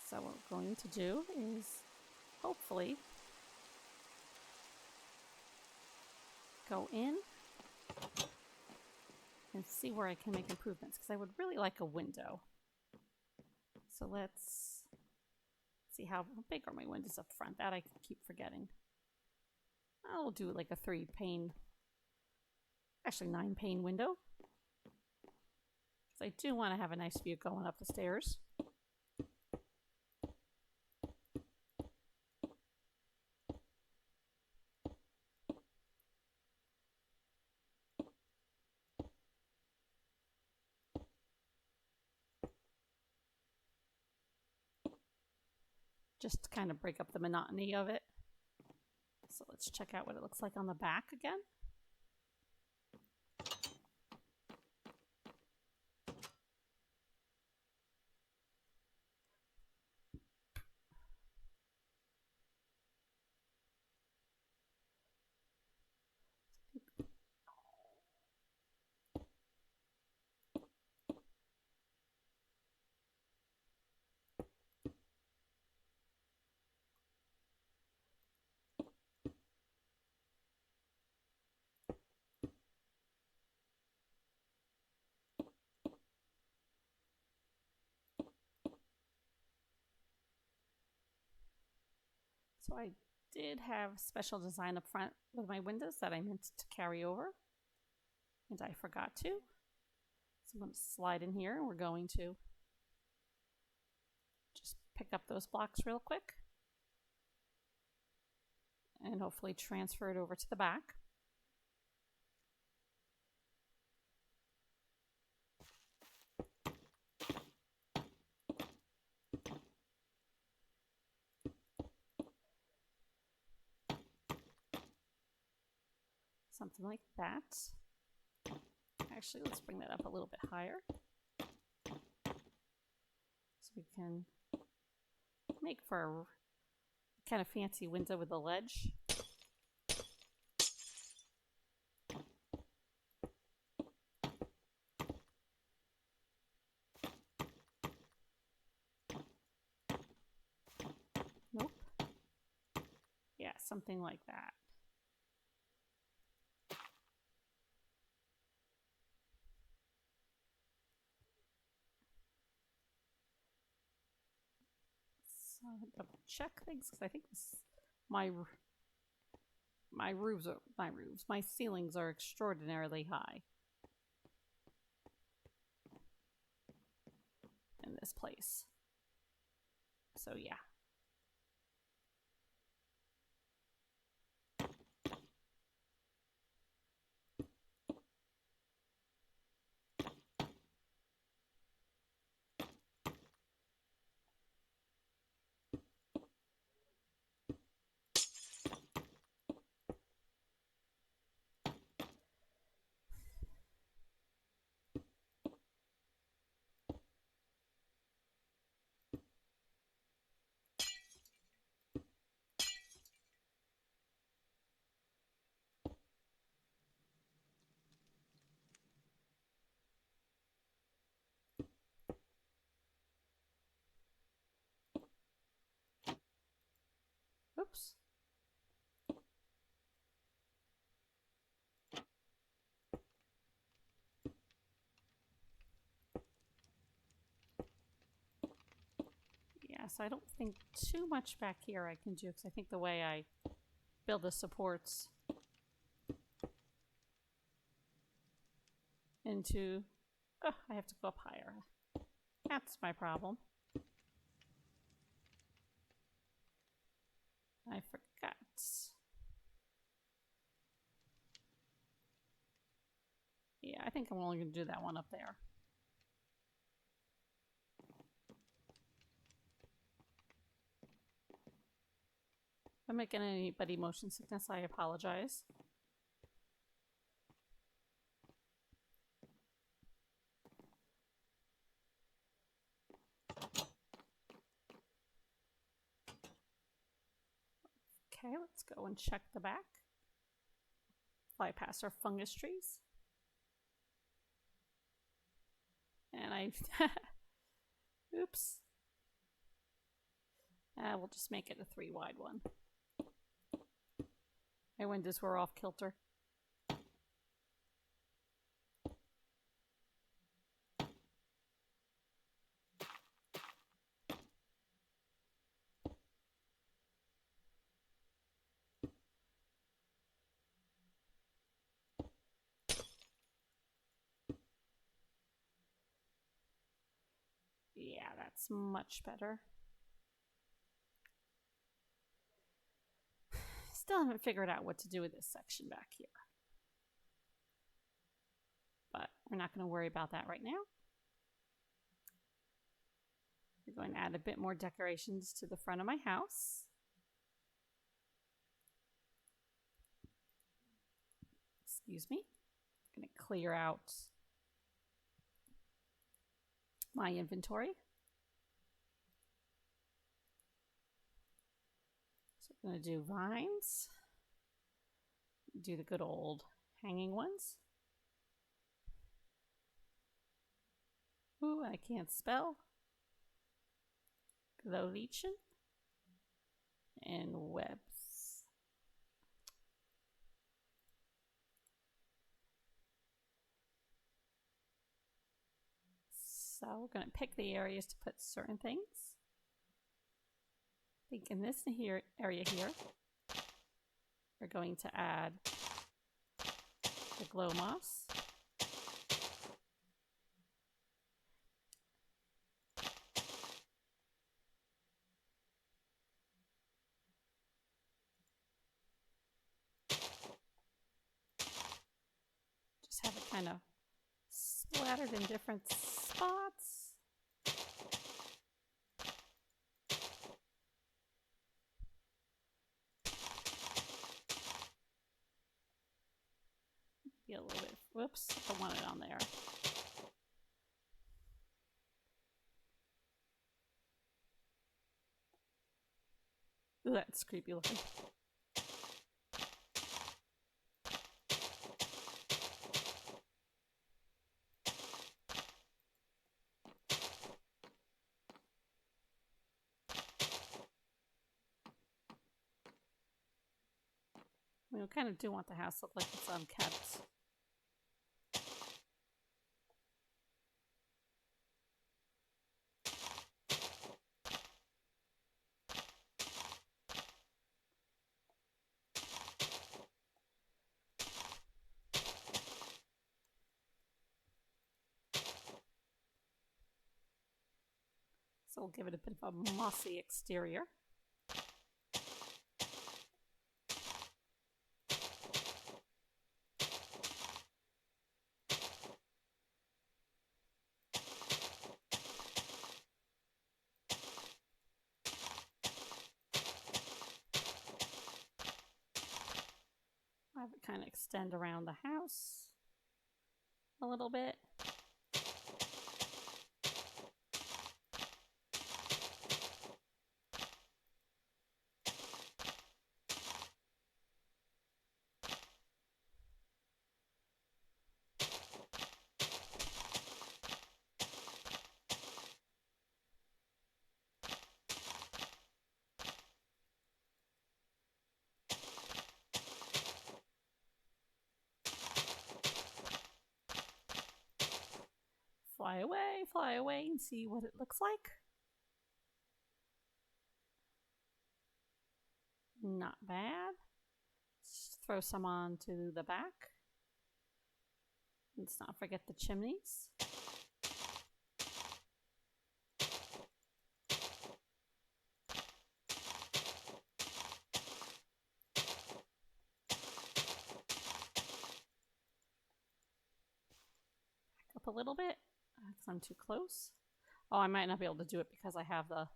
So what we're going to do is hopefully go in and see where I can make improvements, because I would really like a window. So let's see how big are my windows up front. That I keep forgetting. I'll do like a 3-pane, actually 9-pane window. Because I do want to have a nice view going up the stairs. just to kind of break up the monotony of it. So let's check out what it looks like on the back again. So I did have special design up front with my windows that I meant to carry over, and I forgot to. So I'm going to slide in here, and we're going to just pick up those blocks real quick and hopefully transfer it over to the back. Something like that. Actually, let's bring that up a little bit higher so we can make for a kind of fancy window with a ledge. Nope. Yeah, something like that. So double check things because I think this, my ceilings are extraordinarily high in this place. So yeah. Oops. Yeah, so I don't think too much back here I can do because I think the way I build the supports into... Oh, I have to go up higher. That's my problem. I forgot. Yeah, I think I'm only going to do that one up there. If I'm making anybody motion sickness, I apologize. Okay, let's go and check the back. Fly past our fungus trees. And I... Oops. We'll just make it a 3 wide one. My windows were off kilter. Yeah, that's much better. Still haven't figured out what to do with this section back here. But we're not going to worry about that right now. We're going to add a bit more decorations to the front of my house. Excuse me. I'm going to clear out my inventory. So we're going to do vines. Do the good old hanging ones. Ooh, I can't spell. Glowlechen and webs. So we're going to pick the areas to put certain things. I think in this area here, we're going to add the glow moss. Just have it kind of splattered in different spots. Be a little bit, whoops, I don't want it on there. Ooh, that's creepy looking. We kind of do want the house to look like it's unkept. So we'll give it a bit of a mossy exterior. Have it kind of extend around the house a little bit. Fly away and see what it looks like. Not bad. Just throw some onto the back. Let's not forget the chimneys. Back up a little bit. Because I'm too close. Oh, I might not be able to do it because I have the...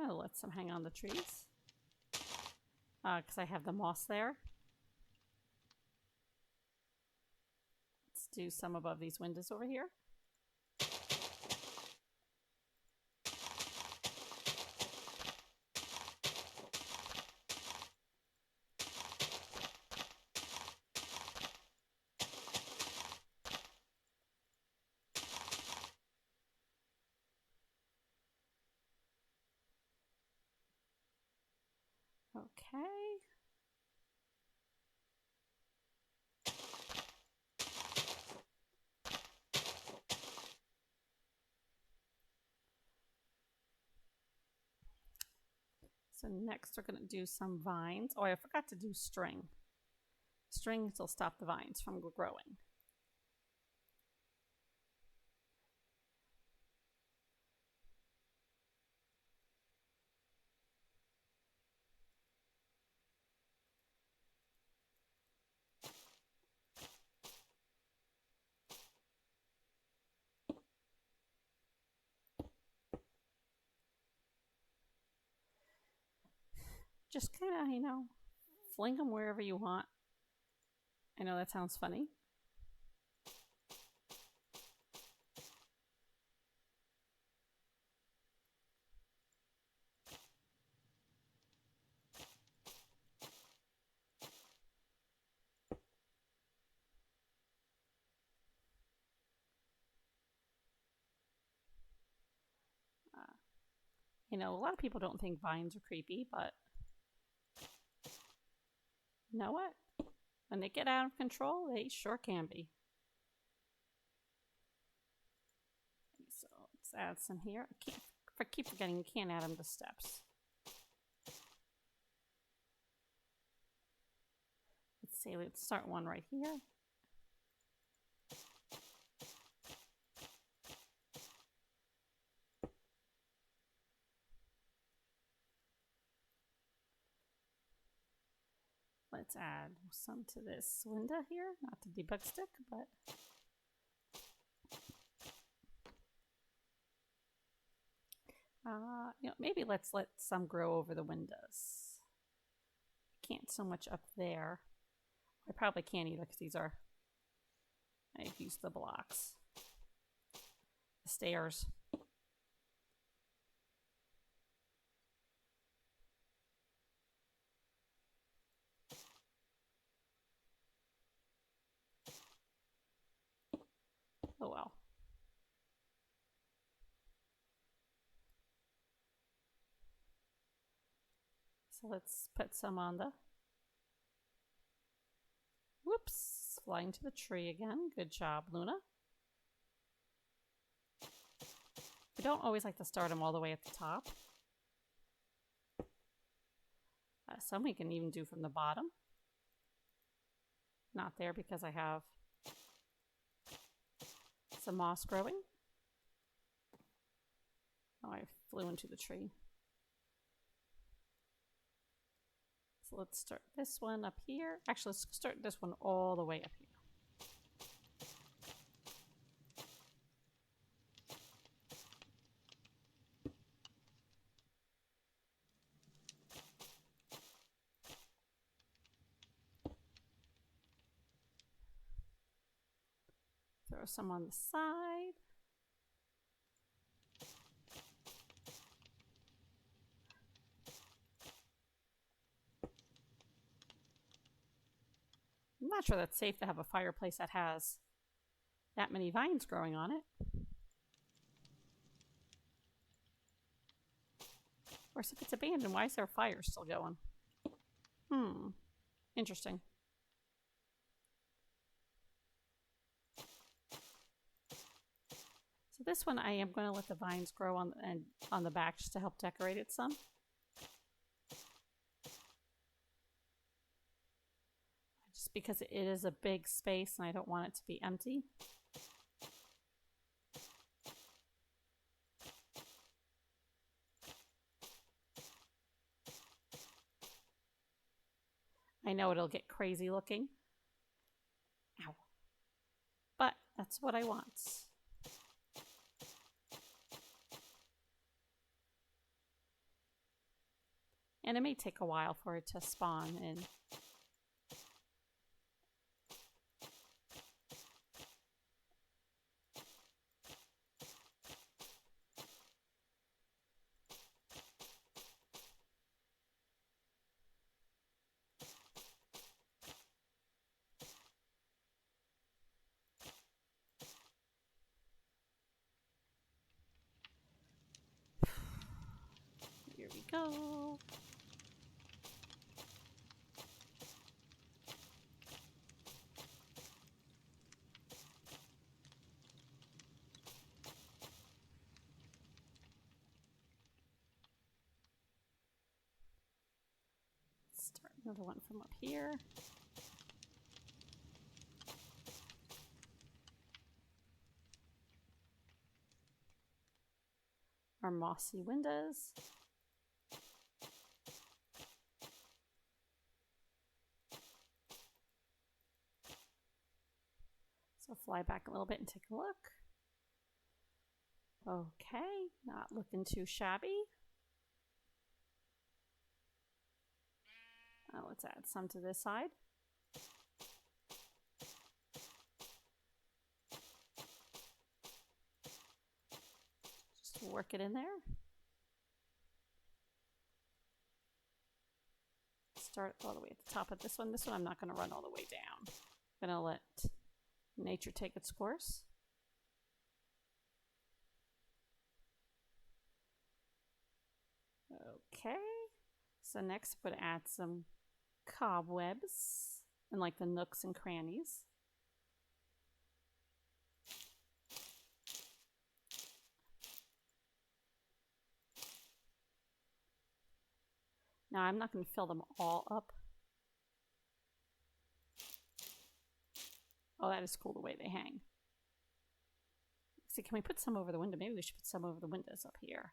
I'll let some hang on the trees. Because I have the moss there. Let's do some above these windows over here. Okay. So next we're going to do some vines. Oh, I forgot to do string. Strings will stop the vines from growing. just kind of, fling them wherever you want. I know that sounds funny. A lot of people don't think vines are creepy, but you know what? When they get out of control, they sure can be. So let's add some here. I keep forgetting you can't add them to steps. Let's see, let's start one right here. Let's add some to this window here, not the debug stick, but maybe let's let some grow over the windows. Can't so much up there. I probably can't either because I've used the blocks. The stairs. Oh well. So let's put some on the... Whoops! Flying to the tree again. Good job, Luna. I don't always like to start them all the way at the top. Some we can even do from the bottom. Not there because I have some moss growing. Oh, I flew into the tree. So let's start this one up here. Actually, let's start this one all the way up here. Throw some on the side. I'm not sure that's safe to have a fireplace that has that many vines growing on it. Of course, if it's abandoned, why is there a fire still going? Interesting. So this one I am going to let the vines grow on the back just to help decorate it some. Just because it is a big space and I don't want it to be empty. I know it'll get crazy looking. Ow. But that's what I want. And it may take a while for it to spawn in. Here we go. Start another one from up here. Our mossy windows. So fly back a little bit and take a look. Okay, not looking too shabby. Let's add some to this side. Just work it in there. Start all the way at the top of this one. This one I'm not going to run all the way down. I'm going to let nature take its course. Okay, so next I'm going to add some cobwebs and like the nooks and crannies. Now I'm not going to fill them all up. Oh, that is cool the way they hang. See, can we put some over the window? Maybe we should put some over the windows up here.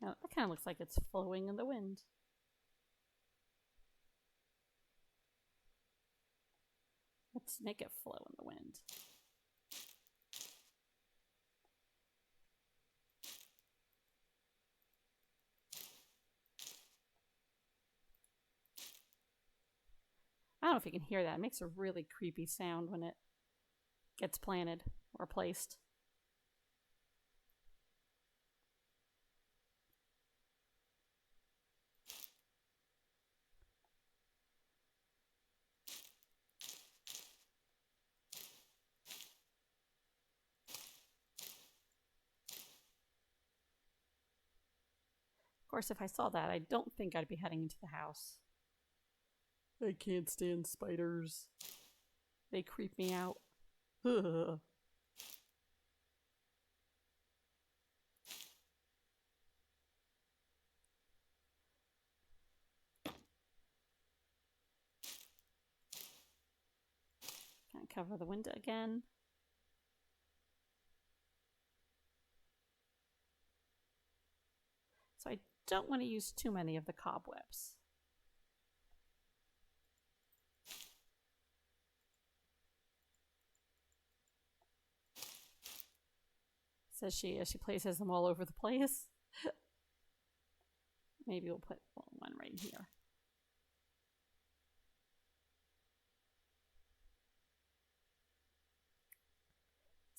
Now, that kind of looks like it's flowing in the wind. Let's make it flow in the wind. I don't know if you can hear that. It makes a really creepy sound when it gets planted or placed. Of course, if I saw that, I don't think I'd be heading into the house. I can't stand spiders. They creep me out. Ugh. Kind of cover the window again. So I don't want to use too many of the cobwebs. Says she as she places them all over the place. Maybe we'll put one right here.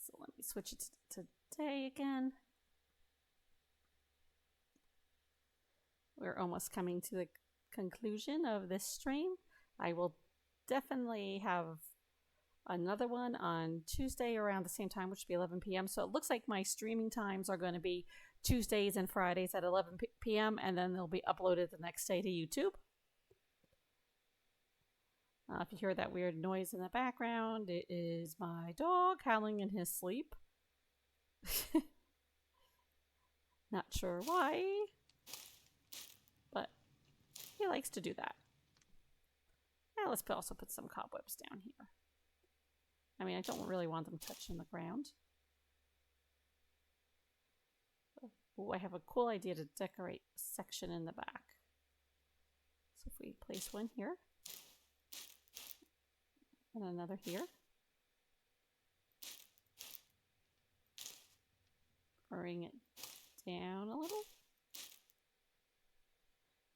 So let me switch it to day again. We're almost coming to the conclusion of this stream. I will definitely have another one on Tuesday around the same time, which will be 11 p.m. So it looks like my streaming times are going to be Tuesdays and Fridays at 11 p.m. and then they'll be uploaded the next day to YouTube. If you hear that weird noise in the background, it is my dog howling in his sleep. Not sure why, but he likes to do that. Now let's also put some cobwebs down here. I mean, I don't really want them touching the ground. Oh, I have a cool idea to decorate a section in the back. So if we place one here, and another here. Bring it down a little.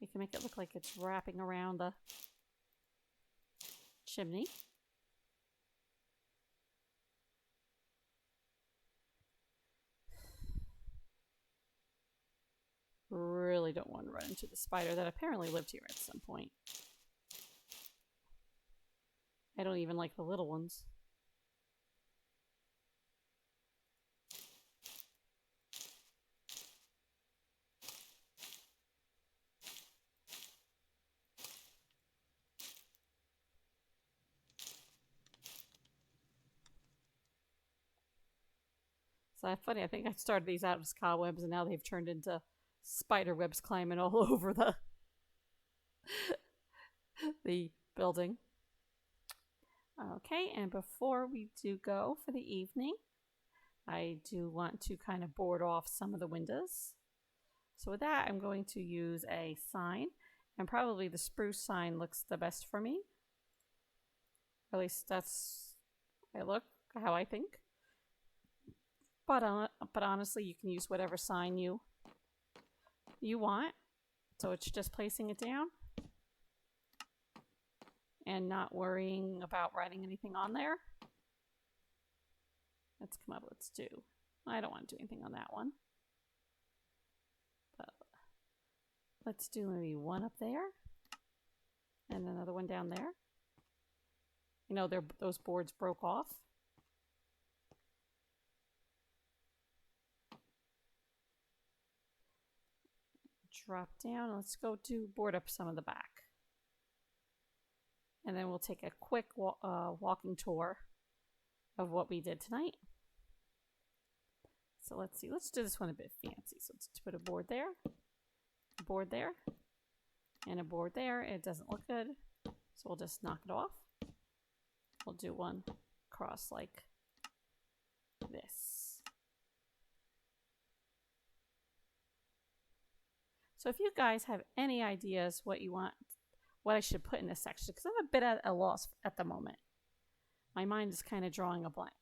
We can make it look like it's wrapping around the chimney. Really don't want to run into the spider that apparently lived here at some point. I don't even like the little ones. So funny, I think I started these out as cobwebs and now they've turned into spider webs climbing all over the building. Okay, and before we do go for the evening, I do want to kind of board off some of the windows. So with that, I'm going to use a sign, and probably the spruce sign looks the best for me. Or at least that's how I think. But honestly, you can use whatever sign you want. So it's just placing it down and not worrying about writing anything on there. Let's come up. Let's do. I don't want to do anything on that one. But let's do maybe one up there and another one down there. You know, those boards broke off. Drop down. Let's go do board up some of the back. And then we'll take a quick walking tour of what we did tonight. So let's see. Let's do this one a bit fancy. So let's put a board there, a board there, and a board there. It doesn't look good, so we'll just knock it off. We'll do one across like this. So if you guys have any ideas what you want, what I should put in this section, because I'm a bit at a loss at the moment. My mind is kind of drawing a blank.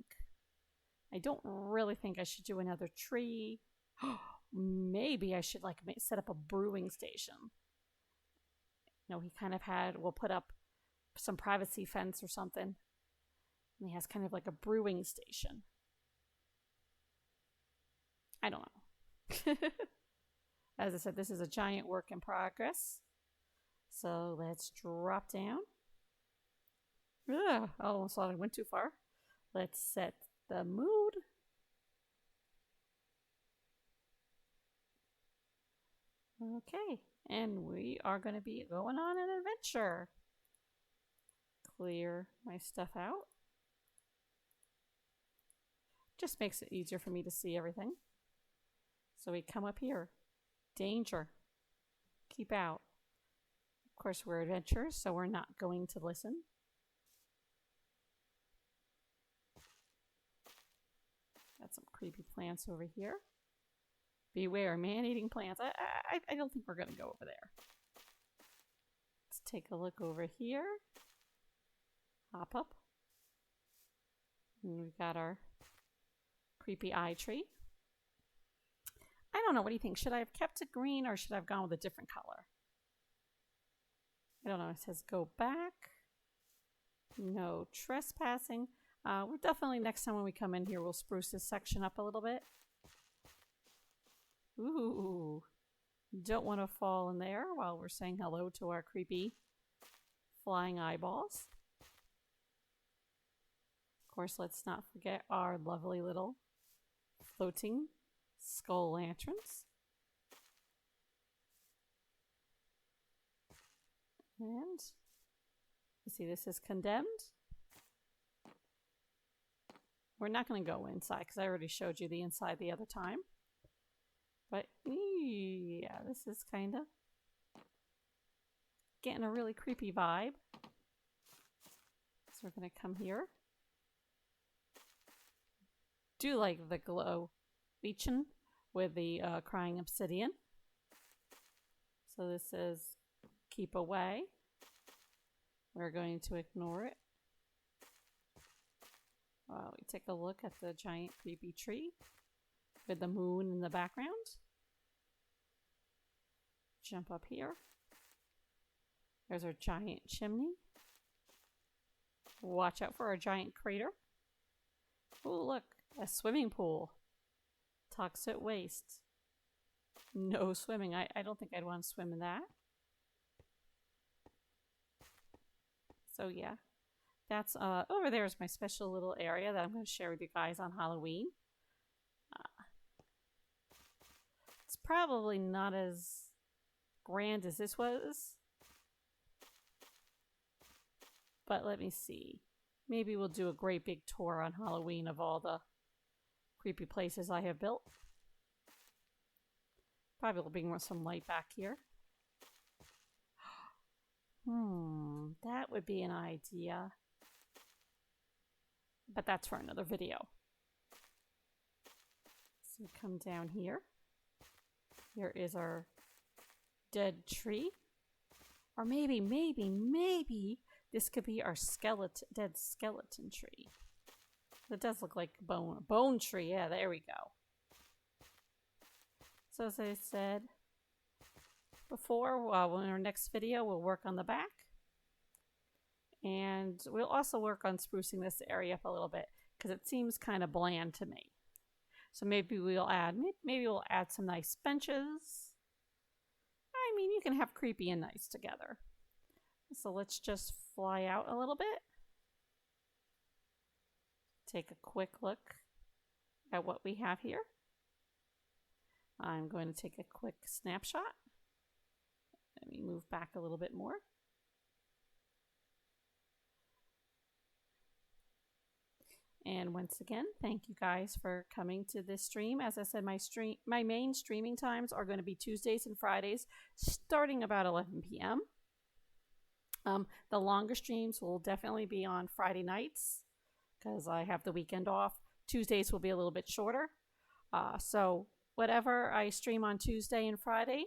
I don't really think I should do another tree. Maybe I should like set up a brewing station. You know, he kind of we'll put up some privacy fence or something. And he has kind of like a brewing station. I don't know. As I said, this is a giant work in progress. So let's drop down. Ugh, I almost thought I went too far. Let's set the mood. Okay, and we are going to be going on an adventure. Clear my stuff out. Just makes it easier for me to see everything. So we come up here. Danger. Keep out. Of course, we're adventurers, so we're not going to listen. Got some creepy plants over here. Beware, man-eating plants. I don't think we're going to go over there. Let's take a look over here. Hop up. And we've got our creepy eye tree. I don't know. What do you think? Should I have kept it green or should I have gone with a different color? I don't know. It says go back. No trespassing. We're definitely, next time when we come in here, we'll spruce this section up a little bit. Ooh. Don't want to fall in there while we're saying hello to our creepy flying eyeballs. Of course, let's not forget our lovely little floating skull lanterns. And you see this is condemned. We're not going to go inside because I already showed you the inside the other time. But yeah, this is kind of getting a really creepy vibe. So we're going to come here. Do like the glow leeching with the crying obsidian. So this is keep away. We're going to ignore it. We take a look at the giant creepy tree with the moon in the background. Jump up here. There's our giant chimney. Watch out for our giant crater. Oh, look, a swimming pool. Toxic waste. No swimming. I don't think I'd want to swim in that. So yeah, that's over there is my special little area that I'm going to share with you guys on Halloween. It's probably not as grand as this was, but let me see. Maybe we'll do a great big tour on Halloween of all the creepy places I have built. Probably will bring some light back here. That would be an idea. But that's for another video. So we come down here. Here is our dead tree. Or maybe This could be our dead skeleton tree. It does look like bone tree. Yeah, there we go. So as I said before, in our next video, we'll work on the back. And we'll also work on sprucing this area up a little bit because it seems kind of bland to me. So maybe we'll add some nice benches. I mean, you can have creepy and nice together. So let's just fly out a little bit. Take a quick look at what we have here. I'm going to take a quick snapshot. Let me move back a little bit more. And once again, thank you guys for coming to this stream. As I said, my main streaming times are going to be Tuesdays and Fridays, starting about 11 p.m. The longer streams will definitely be on Friday nights because I have the weekend off. Tuesdays will be a little bit shorter. So whatever I stream on Tuesday and Friday,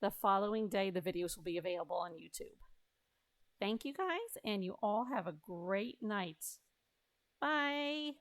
the following day the videos will be available on YouTube. Thank you guys, and you all have a great night. Bye.